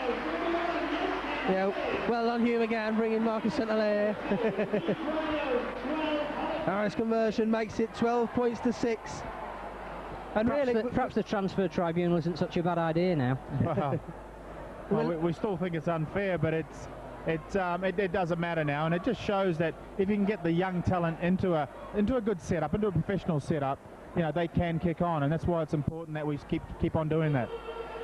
[SPEAKER 2] Yeah, well done Hugh again, bringing Marcus St Hilaire. Harris conversion makes it 12 points to 6. And
[SPEAKER 1] perhaps the transfer tribunal isn't such a bad idea now.
[SPEAKER 4] Well, we still think it's unfair, but it doesn't matter now, and it just shows that if you can get the young talent into a good setup, into a professional setup, you know, they can kick on, and that's why it's important that we keep on doing that.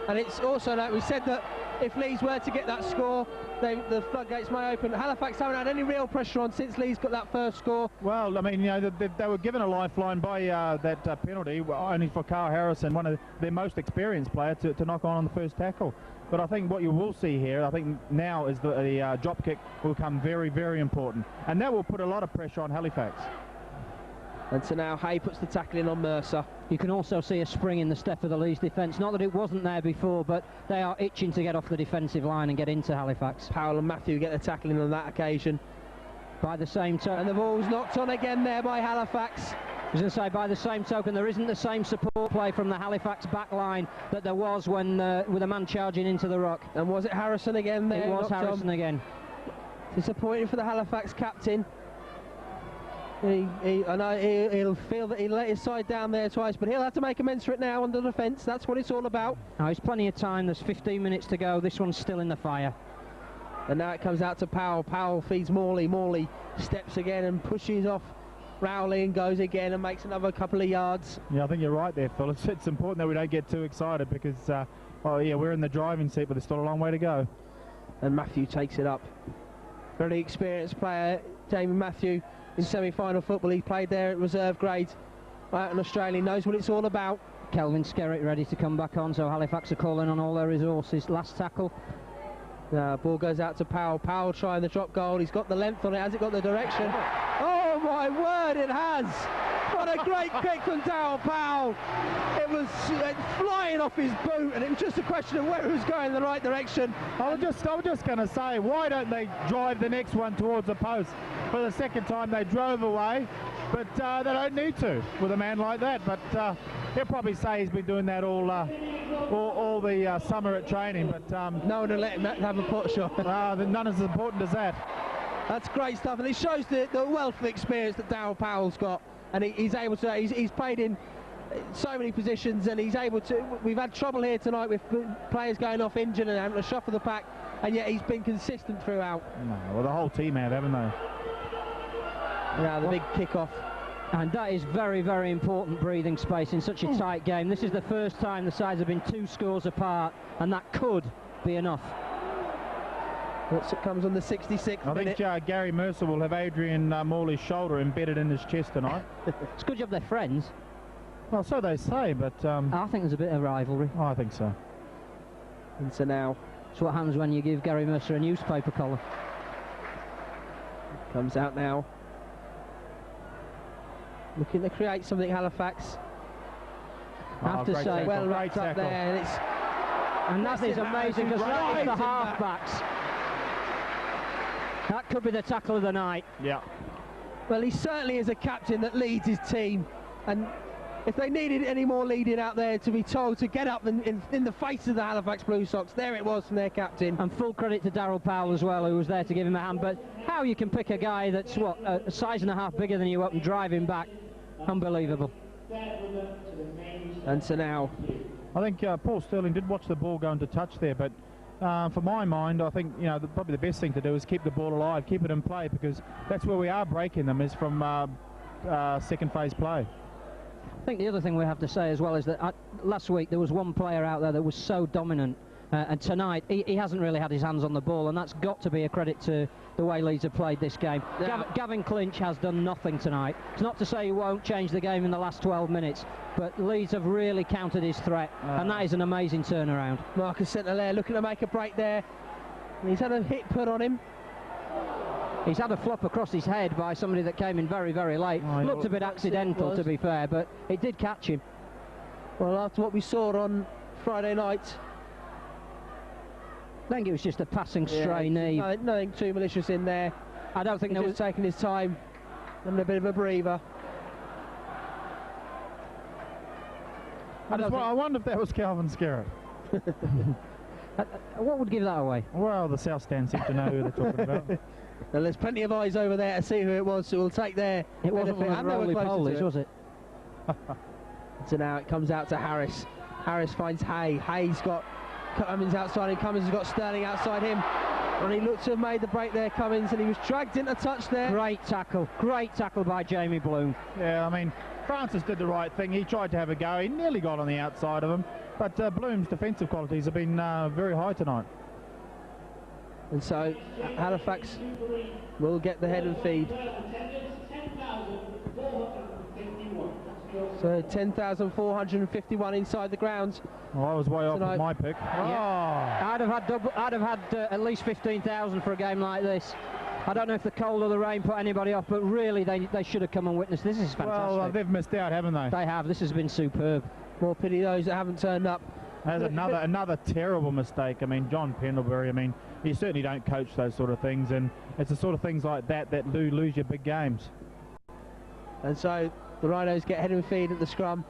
[SPEAKER 2] And it's also like we said that if Leeds were to get that score, the floodgates may open. Halifax haven't had any real pressure on since Leeds got that first score.
[SPEAKER 4] Well, I mean, you know, they were given a lifeline by that penalty, only for Carl Harrison, one of their most experienced players, to knock on the first tackle. But I think what you will see here, I think now, is the drop kick will become very, very important, and that will put a lot of pressure on Halifax.
[SPEAKER 2] And so now Hay puts the tackle in on Mercer.
[SPEAKER 1] You can also see a spring in the step of the Leeds defence. Not that it wasn't there before, but they are itching to get off the defensive line and get into Halifax.
[SPEAKER 2] Powell and Matthew get the tackle in on that occasion.
[SPEAKER 1] By the same token,
[SPEAKER 2] and the ball's knocked on again there by Halifax.
[SPEAKER 1] I was going to say, by the same token, there isn't the same support play from the Halifax back line that there was when with a man charging into the ruck.
[SPEAKER 2] And was it Harrison again there?
[SPEAKER 1] It was Harrison again.
[SPEAKER 2] Disappointing for the Halifax captain. I know he'll feel that he let his side down there twice, but he'll have to make amends for it now under defence. That's what it's all about.
[SPEAKER 1] Now, there's plenty of time. There's 15 minutes to go. This one's still in the fire.
[SPEAKER 2] And now it comes out to Powell. Powell feeds Morley. Morley steps again and pushes off Rowley and goes again and makes another couple of yards.
[SPEAKER 4] Yeah, I think you're right there, Phil. It's important that we don't get too excited because, well, yeah, we're in the driving seat, but there's still a long way to go.
[SPEAKER 2] And Matthew takes it up. Very experienced player, Jamie Matthew. In semi-final football, he played there at reserve grade out in Australia, knows what it's all about.
[SPEAKER 1] Kelvin Skerritt ready to come back on, so Halifax are calling on all their resources. Last tackle.
[SPEAKER 2] Ball goes out to Powell. Powell trying the drop goal. He's got the length on it. Has it got the direction? Oh my word, it has! What a great kick from Darryl Powell. It was flying off his boot, and it was just a question of whether it was going in the right direction.
[SPEAKER 4] I was just going to say, why don't they drive the next one towards the post? For the second time they drove away, but they don't need to with a man like that. But he'll probably say he's been doing that all the summer at training. But
[SPEAKER 2] no one will let him have a pot shot.
[SPEAKER 4] None as important as that.
[SPEAKER 2] That's great stuff, and it shows the wealth of experience that Darryl Powell's got, and he's able to. He's played in so many positions, and he's able to. We've had trouble here tonight with players going off injured and having to shuffle the pack, and yet he's been consistent throughout.
[SPEAKER 4] No, well, the whole team have, haven't they?
[SPEAKER 2] Now the big kick-off.
[SPEAKER 1] And that is very, very important breathing space in such a tight game. This is the first time the sides have been 2 scores apart, and that could be enough.
[SPEAKER 2] It comes on the 66th minute.
[SPEAKER 4] I think Gary Mercer will have Adrian Morley's shoulder embedded in his chest tonight.
[SPEAKER 1] It's a good job they're friends.
[SPEAKER 4] Well, so they say, but
[SPEAKER 1] I think there's a bit of rivalry.
[SPEAKER 4] I think so.
[SPEAKER 2] And so now
[SPEAKER 1] it's what happens when you give Gary Mercer a newspaper collar.
[SPEAKER 2] Comes out now. Looking to create something, Halifax. I have to say, well wrapped up there,
[SPEAKER 1] and that is amazing because that is the halfbacks. That could be the tackle of the night.
[SPEAKER 4] Yeah.
[SPEAKER 2] Well, he certainly is a captain that leads his team, and if they needed any more leading out there to be told to get up in the face of the Halifax Blue Sox, there it was from their captain.
[SPEAKER 1] And full credit to Darryl Powell as well, who was there to give him a hand. But how you can pick a guy that's what, a size and a half bigger than you up and drive him back, unbelievable.
[SPEAKER 2] And so now
[SPEAKER 4] I think Paul Sterling did watch the ball go into touch there, but for my mind, I think, you know, probably the best thing to do is keep the ball alive, keep it in play, because that's where we are breaking them, is from second phase play.
[SPEAKER 1] I think the other thing we have to say as well is that last week there was one player out there that was so dominant, and tonight he hasn't really had his hands on the ball, and that's got to be a credit to the way Leeds have played this game. Gavin Clinch has done nothing tonight. It's not to say he won't change the game in the last 12 minutes, but Leeds have really countered his threat, and that is an amazing turnaround.
[SPEAKER 2] Marcus St-Hilaire looking to make a break there. He's had a hit put on him.
[SPEAKER 1] He's had a flop across his head by somebody that came in very, very late. Looked a bit accidental, to be fair, but it did catch him.
[SPEAKER 2] Well, after what we saw on Friday night,
[SPEAKER 1] I think it was just a passing stray knee.
[SPEAKER 2] Nothing too malicious in there.
[SPEAKER 1] I don't think
[SPEAKER 2] He
[SPEAKER 1] there
[SPEAKER 2] was
[SPEAKER 1] was...
[SPEAKER 2] taking his time and a bit of a breather.
[SPEAKER 4] I wonder if that was Calvin Scarrett.
[SPEAKER 1] What would give that away?
[SPEAKER 4] Well, the South Stand seem to know who they're talking about.
[SPEAKER 2] Well, there's plenty of eyes over there to see who it was, so we'll take their
[SPEAKER 1] It wasn't one of the roly-polies, was it?
[SPEAKER 2] So now it comes out to Harris. Harris finds Hay. Hay's got Cummins outside him. Cummins has got Sterling outside him. And he looks to have made the break there, Cummins, and he was dragged into touch there.
[SPEAKER 1] Great tackle by Jamie Bloom.
[SPEAKER 4] Yeah, I mean, Francis did the right thing. He tried to have a go. He nearly got on the outside of him. But Bloom's defensive qualities have been very high tonight.
[SPEAKER 2] And so Halifax will get the head and feed. So 10,451 inside the grounds.
[SPEAKER 4] Well, I was way off with my pick.
[SPEAKER 1] Yeah. I'd have had at least 15,000 for a game like this. I don't know if the cold or the rain put anybody off, but really they should have come and witnessed. This is fantastic.
[SPEAKER 4] Well, they've missed out, haven't they?
[SPEAKER 1] They have. This has been superb.
[SPEAKER 2] More pity those that haven't turned up.
[SPEAKER 4] That's another terrible mistake. I mean, John Pendlebury, I mean, you certainly don't coach those sort of things, and it's the sort of things like that do lose your big games.
[SPEAKER 2] And so the Rhinos get head and feed at the scrum.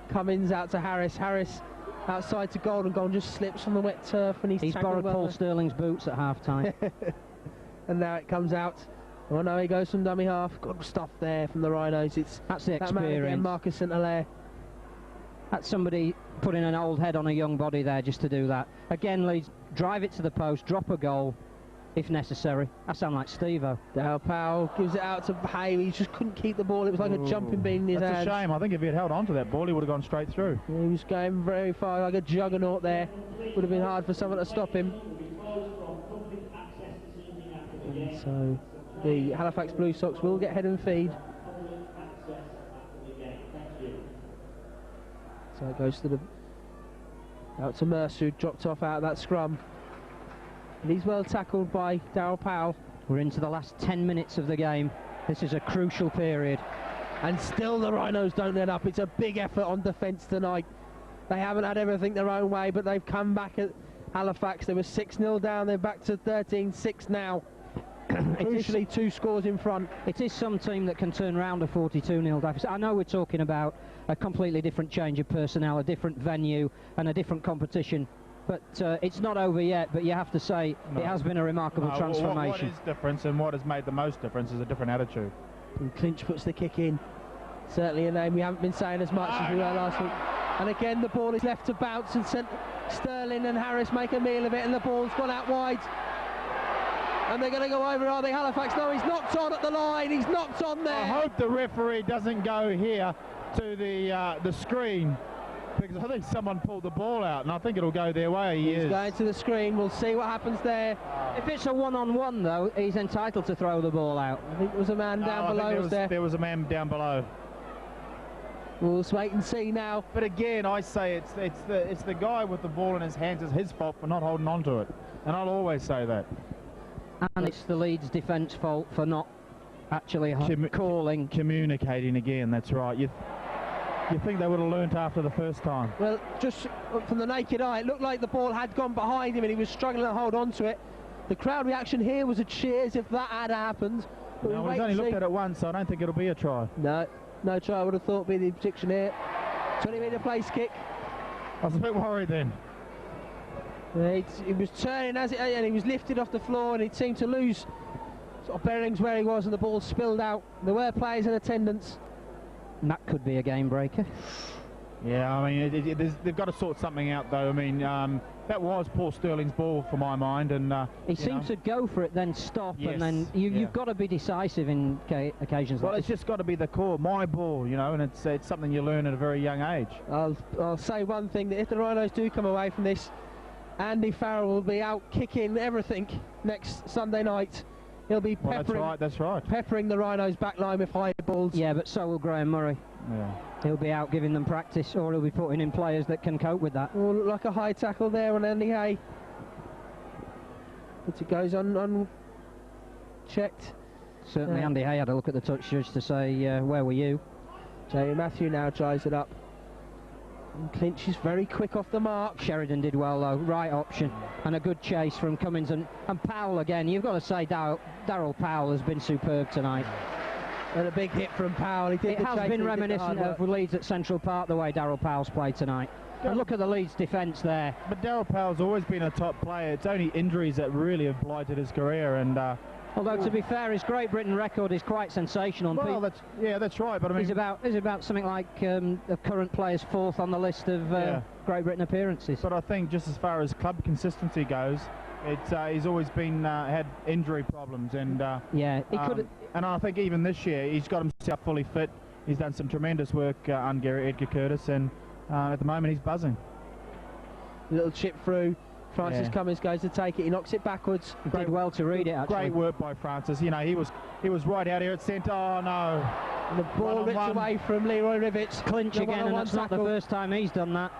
[SPEAKER 2] Cummins out to Harris. Harris outside to Golden. Golden just slips on the wet turf, and he's
[SPEAKER 1] borrowed Paul Sterling's boots at half-time.
[SPEAKER 2] And now it comes out. Oh no, he goes from dummy half. Good stuff there from the Rhinos.
[SPEAKER 1] That's the experience.
[SPEAKER 2] That man again, Marcus St-Hilaire.
[SPEAKER 1] That's somebody putting an old head on a young body there just to do that. Again, Leeds drive it to the post, drop a goal if necessary. That sounds like Steve-O.
[SPEAKER 2] Dale Powell gives it out to Hay. He just couldn't keep the ball. It was like a jumping bean in his hands.
[SPEAKER 4] That's a shame. I think if he had held on to that ball, he would have gone straight through.
[SPEAKER 2] Yeah, he was going very far, like a juggernaut there. Would have been hard for someone to stop him. And so the Halifax Blue Sox will get head and feed. So it goes to out to Mercer, who dropped off out of that scrum. And he's well tackled by Darryl Powell.
[SPEAKER 1] We're into the last 10 minutes of the game. This is a crucial period.
[SPEAKER 2] And still the Rhinos don't let up. It's a big effort on defence tonight. They haven't had everything their own way, but they've come back at Halifax. They were 6-0 down, they're back to 13-6 now. Crucially, 2 scores in front.
[SPEAKER 1] It is some team that can turn round a 42-0 deficit. I know we're talking about a completely different change of personnel, a different venue and a different competition, but it's not over yet. But you have to say it has been a remarkable transformation.
[SPEAKER 4] What is different, and what has made the most difference, is a different attitude.
[SPEAKER 2] And Clinch puts the kick in. Certainly a name we haven't been saying as much as we were last week. And again the ball is left to bounce, and Sterling and Harris make a meal of it, and the ball's gone out wide. And they're going to go over, are they, Halifax? No, he's knocked on at the line. He's knocked on there.
[SPEAKER 4] I hope the referee doesn't go here to the screen, because I think someone pulled the ball out, and I think it'll go their way.
[SPEAKER 2] He's going to the screen. We'll see what happens there.
[SPEAKER 1] If it's a one-on-one, though, he's entitled to throw the ball out.
[SPEAKER 2] I think there was a man down below.
[SPEAKER 4] There was a man down below.
[SPEAKER 2] We'll just wait and see now.
[SPEAKER 4] But again, I say it's the guy with the ball in his hands. It's his fault for not holding on to it, and I'll always say that.
[SPEAKER 1] And it's the Leeds defence fault for not actually
[SPEAKER 4] communicating again. That's right. You think they would have learnt after the first time?
[SPEAKER 2] Well, just from the naked eye, it looked like the ball had gone behind him and he was struggling to hold on to it. The crowd reaction here was a cheer as if that had happened.
[SPEAKER 4] No, he's only looked at it once, so I don't think it'll be a try.
[SPEAKER 2] No try, I would have thought, be the prediction here. 20-metre place kick.
[SPEAKER 4] I was a bit worried then.
[SPEAKER 2] He was turning and he was lifted off the floor, and it seemed to lose sort of bearings where he was, and the ball spilled out. There were players in attendance.
[SPEAKER 1] And that could be a game breaker.
[SPEAKER 4] Yeah, I mean, they've got to sort something out, though. I mean, that was Paul Sterling's ball, for my mind, and
[SPEAKER 1] he seems to go for it, then stop,
[SPEAKER 4] yes,
[SPEAKER 1] and then you've got to be decisive in occasions
[SPEAKER 4] well,
[SPEAKER 1] like
[SPEAKER 4] it's
[SPEAKER 1] this.
[SPEAKER 4] just got to be the core, my ball, you know, and it's something you learn at a very young age.
[SPEAKER 2] I'll say one thing, that if the Rhinos do come away from this, Andy Farrell will be out kicking everything next Sunday night. He'll be peppering,
[SPEAKER 4] that's right.
[SPEAKER 2] peppering the Rhinos back line with high balls.
[SPEAKER 1] Yeah, but so will Graham Murray.
[SPEAKER 4] Yeah.
[SPEAKER 1] He'll be out giving them practice, or he'll be putting in players that can cope with that.
[SPEAKER 2] Oh, look like a high tackle there on Andy Hay. But it goes unchecked.
[SPEAKER 1] Certainly Andy Hay had a look at the touch judge to say, where were you?
[SPEAKER 2] Jamie Matthew now tries it up. And Clinch is very quick off the mark.
[SPEAKER 1] Sheridan did well though, right option, and a good chase from Cummins and Powell again. You've got to say Darryl Powell has been superb tonight.
[SPEAKER 2] And a big hit from Powell. He did
[SPEAKER 1] It has been reminiscent of Leeds at Central Park, the way Darryl Powell's played tonight. And look at the Leeds defence there.
[SPEAKER 4] But Darryl Powell's always been a top player. It's only injuries that really have blighted his career, and
[SPEAKER 1] although to be fair, his Great Britain record is quite sensational.
[SPEAKER 4] Well, that's right. But I mean,
[SPEAKER 1] he's about something like the current players' fourth on the list of Great Britain appearances.
[SPEAKER 4] But I think just as far as club consistency goes, he's always been had injury problems, and
[SPEAKER 1] he could.
[SPEAKER 4] And I think even this year he's got himself fully fit. He's done some tremendous work under Edgar Curtis, and at the moment he's buzzing.
[SPEAKER 2] Little chip through. Francis Cummins goes to take it. He knocks it backwards.
[SPEAKER 1] He did well to read it, actually.
[SPEAKER 4] Great work by Francis. You know, he was right out here at centre. Oh no!
[SPEAKER 2] And the ball ripped away from Leroy Rivets.
[SPEAKER 1] Clinch again, and that's not the first time he's done that.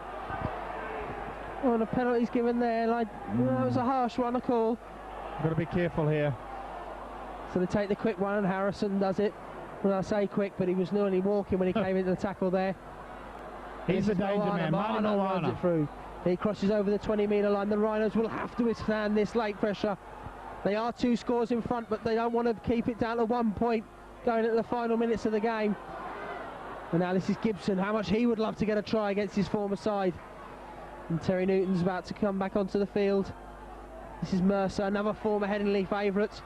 [SPEAKER 2] Oh, and a penalty's given there. Like, that was a harsh one, a call.
[SPEAKER 4] Got to be careful here.
[SPEAKER 2] So they take the quick one, and Harrison does it. Well, I say quick, but he was nearly walking when he came into the tackle there.
[SPEAKER 4] He's a danger man.
[SPEAKER 2] Martin runs it through. He crosses over the 20-metre line. The Rhinos will have to withstand this late pressure. They are 2 scores in front, but they don't want to keep it down to 1 point going into the final minutes of the game. And now this is Gibson. How much he would love to get a try against his former side. And Terry Newton's about to come back onto the field. This is Mercer, another former Headingley favourite.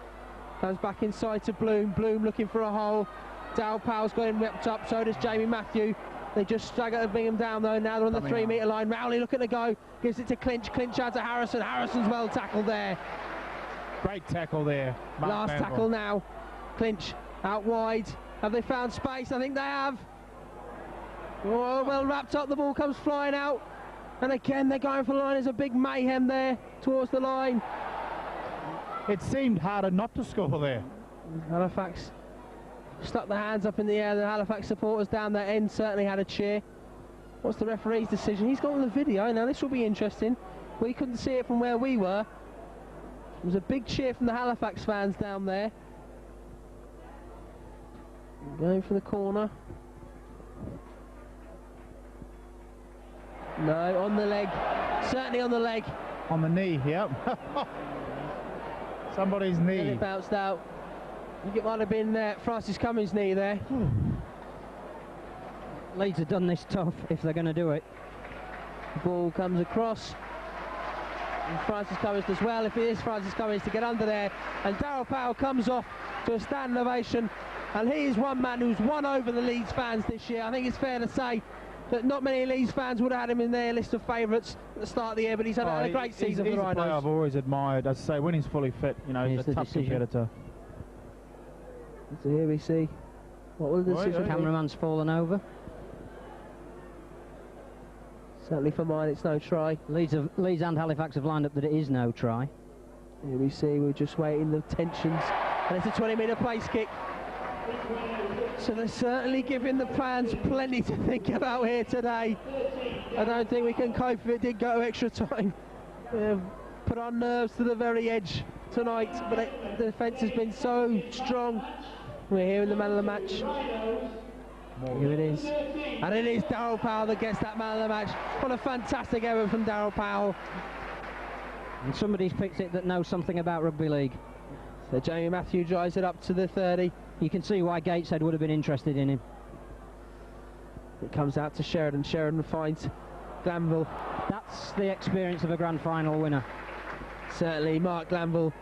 [SPEAKER 2] Comes back inside to Bloom. Bloom looking for a hole. Darryl Powell's got him whipped up, so does Jamie Matthew. They just stagger to bring him down though. Now they're on the 3-metre line. Rowley looking to go. Gives it to Clinch. Clinch out to Harrison. Harrison's well tackled there.
[SPEAKER 4] Great tackle there.
[SPEAKER 2] Last tackle now. Clinch out wide. Have they found space? I think they have. Oh, well wrapped up. The ball comes flying out. And again they're going for the line. There's a big mayhem there towards the line.
[SPEAKER 4] It seemed harder not to score there.
[SPEAKER 2] Halifax stuck their hands up in the air. The Halifax supporters down their end certainly had a cheer. What's the referee's decision? He's got on the video. Now this will be interesting. We couldn't see it from where we were. There was a big cheer from the Halifax fans down there. Going for the corner. No, on the leg. Certainly on the leg.
[SPEAKER 4] On the knee, yep. Somebody's knee.
[SPEAKER 2] And it bounced out. I think it might have been Francis Cummins' knee there.
[SPEAKER 1] Leeds have done this tough if they're going to do it.
[SPEAKER 2] The ball comes across. And Francis Cummins does well, if it is Francis Cummins, to get under there. And Darryl Powell comes off to a standing ovation. And he is one man who's won over the Leeds fans this year. I think it's fair to say that not many Leeds fans would have had him in their list of favourites at the start of the year, but he's had a great season for the Rhinos.
[SPEAKER 4] He's a player I've always admired. As I say, when he's fully fit, you know, he's a tough competitor.
[SPEAKER 2] So here we see what will the decision be.
[SPEAKER 1] Cameraman's fallen over.
[SPEAKER 2] Certainly for mine, it's no try.
[SPEAKER 1] Leeds and Halifax have lined up that it is no try.
[SPEAKER 2] Here we see, we're just waiting the tensions. And it's a 20-metre place kick. So they're certainly giving the fans plenty to think about here today. I don't think we can cope if it did go extra time. Put our nerves to the very edge tonight, but the defence has been so strong. We're here in the man of the match. Here it is. And it is Darryl Powell that gets that man of the match. What a fantastic effort from Darryl Powell.
[SPEAKER 1] And somebody's picked it that knows something about rugby league.
[SPEAKER 2] So Jamie Matthew drives it up to the 30.
[SPEAKER 1] You can see why Gateshead would have been interested in him.
[SPEAKER 2] It comes out to Sheridan. Sheridan finds Glanville.
[SPEAKER 1] That's the experience of a grand final winner.
[SPEAKER 2] Certainly, Mark Glanville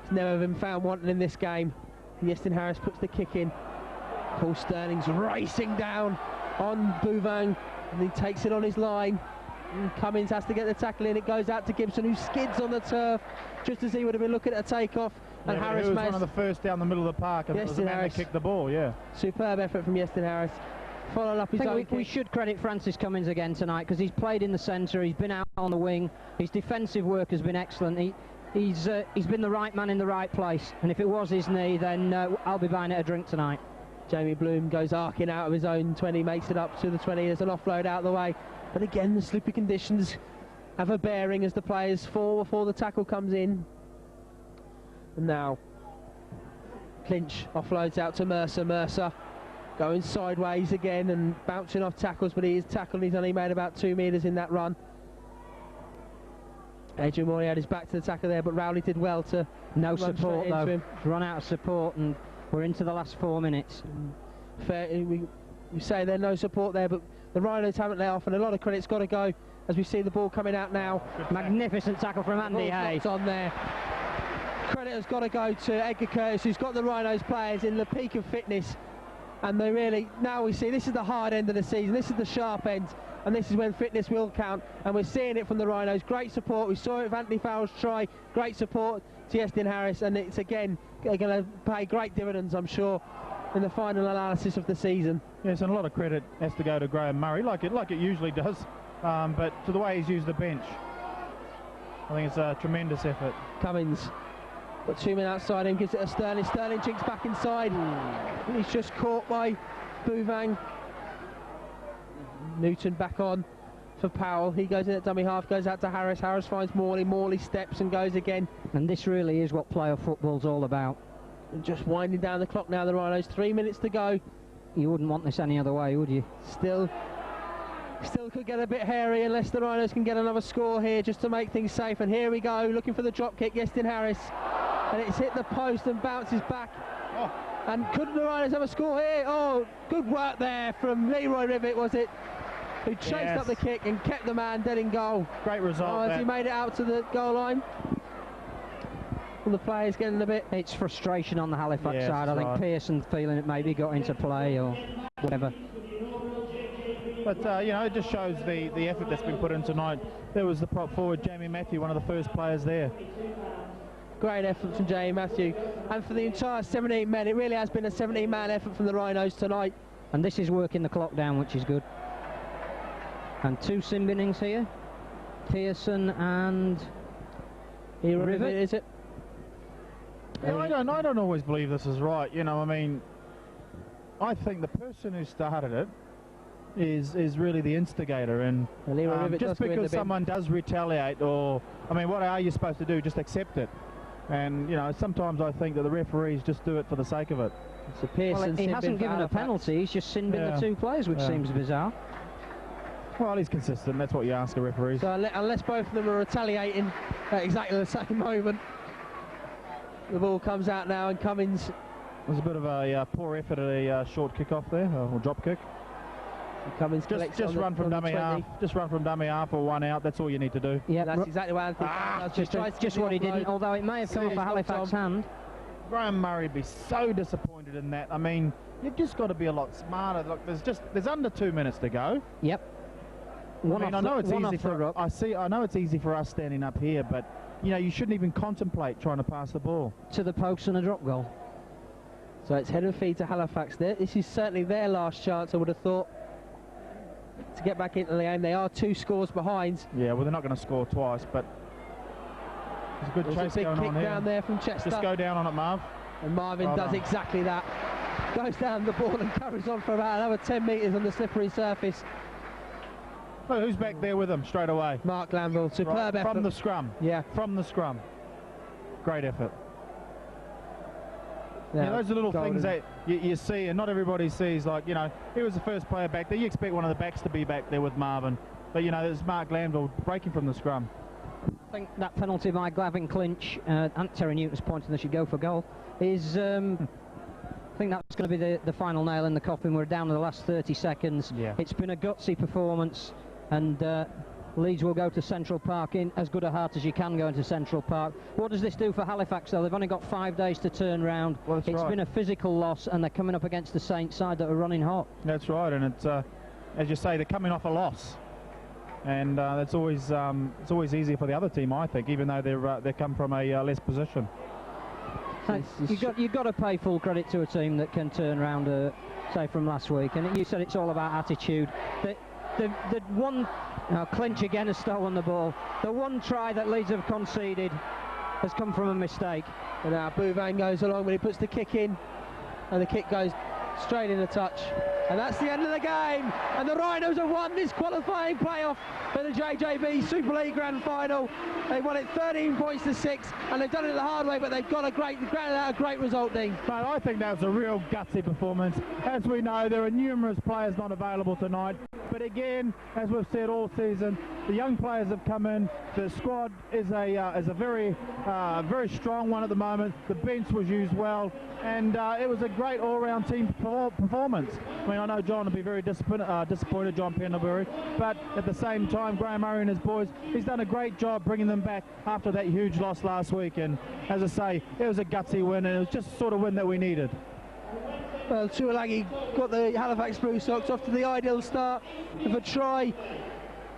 [SPEAKER 2] has never been found wanting in this game. Yestin Harris puts the kick in. Paul Sterling's racing down on Bouvang. And he takes it on his line. And Cummins has to get the tackle in. It goes out to Gibson, who skids on the turf just as he would have been looking at a takeoff. And
[SPEAKER 4] Yeah,
[SPEAKER 2] Harris
[SPEAKER 4] he was
[SPEAKER 2] makes
[SPEAKER 4] one of the first down the middle of the park, and it was the
[SPEAKER 2] Yestin
[SPEAKER 4] man
[SPEAKER 2] Harris.
[SPEAKER 4] that kicked the ball, yeah.
[SPEAKER 2] superb effort from Yestin Harris. Following up his
[SPEAKER 1] I
[SPEAKER 2] own
[SPEAKER 1] think we
[SPEAKER 2] kick.
[SPEAKER 1] should credit Francis Cummins again tonight, because he's played in the centre, he's been out on the wing, his defensive work has been excellent. He's been the right man in the right place, and if it was his knee, then I'll be buying it a drink tonight.
[SPEAKER 2] Jamie Bloom goes arcing out of his own 20, makes it up to the 20. There's an offload out of the way, but again the slippery conditions have a bearing as the players fall before the tackle comes in. And now Clinch offloads out to Mercer. Mercer going sideways again and bouncing off tackles, but he is tackled. He's only made about 2 metres in that run. Adrian Moore had his back to the tackle there, but Rowley did well to
[SPEAKER 1] No
[SPEAKER 2] run
[SPEAKER 1] support
[SPEAKER 2] straight into
[SPEAKER 1] though,
[SPEAKER 2] him.
[SPEAKER 1] run out of support, and we're into the last 4 minutes.
[SPEAKER 2] Fair, we say there's no support there, but the Rhinos haven't let off, and a lot of credit's got to go as we see the ball coming out now.
[SPEAKER 1] Magnificent tackle from Andy Hay.
[SPEAKER 2] Ball's on there. Credit has got to go to Edgar Curtis, who's got the Rhinos players in the peak of fitness, and they really, now we see this is the hard end of the season, this is the sharp end, and this is when fitness will count, and we're seeing it from the Rhinos. Great support, we saw it with Anthony Farrell's try, great support to Yestin Harris, and it's again going to pay great dividends, I'm sure, in the final analysis of the season.
[SPEAKER 4] Yes, and a lot of credit has to go to Graham Murray, like it usually does, but to the way he's used the bench. I think it's a tremendous effort.
[SPEAKER 2] Cummins got 2 men outside him, gives it a Sterling. Sterling chinks back inside. He's just caught by Bouvang. Newton back on for Powell. He goes in at dummy half, goes out to Harris. Harris finds Morley. Morley steps and goes again.
[SPEAKER 1] And this really is what playoff football's all about.
[SPEAKER 2] And just winding down the clock now, the Rhinos. 3 minutes to go.
[SPEAKER 1] You wouldn't want this any other way, would you?
[SPEAKER 2] Still could get a bit hairy unless the Rhinos can get another score here just to make things safe. And here we go, looking for the drop kick. Yestin Harris. And it's hit the post and bounces back.
[SPEAKER 4] Oh.
[SPEAKER 2] And could the Rhinos have a score here? Oh, good work there from Leroy Rivet, was it? Who chased up the kick and kept the man dead in goal.
[SPEAKER 4] Great result.
[SPEAKER 2] As he made it out to the goal line. All the players getting a bit.
[SPEAKER 1] It's frustration on the Halifax
[SPEAKER 4] Yes,
[SPEAKER 1] side. I think
[SPEAKER 4] right.
[SPEAKER 1] Pearson feeling it maybe got into play or whatever.
[SPEAKER 4] But, you know, it just shows the effort that's been put in tonight. There was the prop forward, Jamie Matthew, one of the first players there.
[SPEAKER 2] Great effort from Jamie Matthew. And for the entire 17 men, it really has been a 17-man effort from the Rhinos tonight.
[SPEAKER 1] And this is working the clock down, which is good. And 2 sin binnings here. Pearson and
[SPEAKER 2] Here
[SPEAKER 1] Rivet.
[SPEAKER 2] is it?
[SPEAKER 4] Yeah, I don't always believe this is right. You know, I mean, I think the person who started it is really the instigator, and
[SPEAKER 2] Leroy Rivet does
[SPEAKER 4] just
[SPEAKER 2] go in the
[SPEAKER 4] because
[SPEAKER 2] bin.
[SPEAKER 4] someone does retaliate, or I mean, what are you supposed to do? Just accept it. And you know, sometimes I think that the referees just do it for the sake of it.
[SPEAKER 2] So Pearson
[SPEAKER 1] well, he
[SPEAKER 2] sin bin
[SPEAKER 1] hasn't
[SPEAKER 2] for
[SPEAKER 1] given a
[SPEAKER 2] Halifax.
[SPEAKER 1] penalty, he's just sin binned
[SPEAKER 4] Yeah.
[SPEAKER 1] the 2 players, which
[SPEAKER 4] Yeah.
[SPEAKER 1] seems bizarre.
[SPEAKER 4] Well, he's consistent. That's what you ask a referee.
[SPEAKER 2] So unless both of them are retaliating at exactly the same moment, the ball comes out now, and Cummins.
[SPEAKER 4] There's a bit of a poor effort at a short kick off there, or drop kick.
[SPEAKER 2] Cummins collects
[SPEAKER 4] Just
[SPEAKER 2] on the-
[SPEAKER 4] run from
[SPEAKER 2] on the
[SPEAKER 4] dummy
[SPEAKER 2] 20.
[SPEAKER 4] half. Just run from dummy half or 1 out. That's all you need to do.
[SPEAKER 1] Yeah,
[SPEAKER 2] That's exactly what Anthony does. He tries to
[SPEAKER 1] just
[SPEAKER 2] get
[SPEAKER 1] what
[SPEAKER 2] the
[SPEAKER 1] he didn't,
[SPEAKER 2] offload.
[SPEAKER 1] although it may have come
[SPEAKER 2] See,
[SPEAKER 1] off a
[SPEAKER 2] it's
[SPEAKER 1] Halifax
[SPEAKER 2] not
[SPEAKER 1] hand.
[SPEAKER 4] Graham Murray would be so disappointed in that. I mean, you've just got to be a lot smarter. Look, there's under 2 minutes to go.
[SPEAKER 1] Yep.
[SPEAKER 4] I mean, I know it's
[SPEAKER 1] one
[SPEAKER 4] easy
[SPEAKER 1] off the
[SPEAKER 4] for
[SPEAKER 1] ruck.
[SPEAKER 4] I know it's easy for us standing up here, but you know, you shouldn't even contemplate trying to pass the ball.
[SPEAKER 1] To the post and a drop goal.
[SPEAKER 2] So it's head and feet to Halifax there. This is certainly their last chance, I would have thought, to get back into the game. They are 2 scores behind.
[SPEAKER 4] Yeah, well, they're not going to score twice, but there's a good
[SPEAKER 2] There's
[SPEAKER 4] chase
[SPEAKER 2] a big
[SPEAKER 4] going
[SPEAKER 2] kick
[SPEAKER 4] on here.
[SPEAKER 2] down there from Chester.
[SPEAKER 4] Just go down on it, Marv.
[SPEAKER 2] And Marvin
[SPEAKER 4] Well
[SPEAKER 2] does
[SPEAKER 4] done.
[SPEAKER 2] exactly that. Goes down the ball and carries on for about another 10 metres on the slippery surface.
[SPEAKER 4] Look, who's back there with him straight away?
[SPEAKER 2] Mark Glanville, superb
[SPEAKER 4] Right,
[SPEAKER 2] effort.
[SPEAKER 4] from the scrum.
[SPEAKER 2] Yeah.
[SPEAKER 4] From the scrum. Great effort.
[SPEAKER 2] Now,
[SPEAKER 4] Yeah, those are little
[SPEAKER 2] Golden.
[SPEAKER 4] things that you see, and not everybody sees. Like, you know, he was the first player back there. You expect one of the backs to be back there with Marvin, but you know, there's Mark Glanville breaking from the scrum.
[SPEAKER 1] I think that penalty by Glavin Clinch, and Terry Newton's pointing they should go for goal, is I think that's going to be the final nail in the coffin. We're down to the last 30 seconds.
[SPEAKER 4] Yeah.
[SPEAKER 1] It's been a gutsy performance, and Leeds will go to Central Park in as good a heart as you can go into Central Park. What does this do for Halifax though? They've only got 5 days to turn round.
[SPEAKER 4] Well, that's
[SPEAKER 1] It's
[SPEAKER 4] right.
[SPEAKER 1] been a physical loss, and they're coming up against the Saints side that are running hot.
[SPEAKER 4] That's right, and it's as you say, they're coming off a loss, and that's always it's always easier for the other team, I think, even though they come from a less position.
[SPEAKER 1] You've got to pay full credit to a team that can turn around, say, from last week. And you said it's all about attitude. The one Clinch again has stolen the ball. The one try that Leeds have conceded has come from a mistake.
[SPEAKER 2] And now Bouvin goes along when he puts the kick in, and the kick goes straight in the touch. And that's the end of the game. And the Rhinos have won this qualifying playoff for the JJB Super League Grand Final. They won it 13 points to 6, and they've done it the hard way, but they've got a great result, Dean.
[SPEAKER 4] But I think that was a real gutsy performance. As we know, there are numerous players not available tonight. But again, as we've said all season, the young players have come in. The squad is a very strong one at the moment. The bench was used well, and it was a great all-round team performance. I mean, I know John will be very disappointed, John Pendlebury, but at the same time, Graham Murray and his boys, he's done a great job bringing them back after that huge loss last week. And as I say, it was a gutsy win, and it was just the sort of win that we needed.
[SPEAKER 2] Well, Tuolagi got the Halifax Blue Sox off to the ideal start with a try,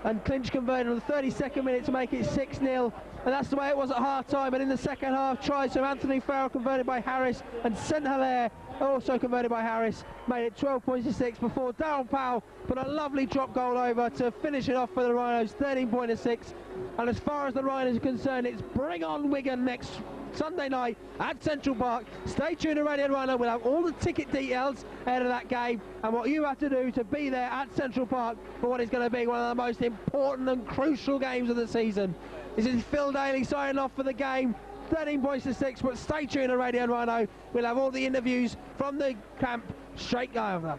[SPEAKER 2] and Clinch converted on the 32nd minute to make it 6-0, and that's the way it was at half-time. And in the second half, tries from Anthony Farrell converted by Harris, and St Hilaire also converted by Harris, made it 12 points to 6 before Darryl Powell put a lovely drop goal over to finish it off for the Rhinos, 13 points to 6. And as far as the Rhinos are concerned, it's bring on Wigan next Sunday night at Central Park. Stay tuned to Radio Rhino. We'll have all the ticket details ahead of that game and what you have to do to be there at Central Park for what is going to be one of the most important and crucial games of the season. This is Phil Daly signing off for the game. 13 points to 6, but stay tuned to Radio Rhino. We'll have all the interviews from the camp straight over.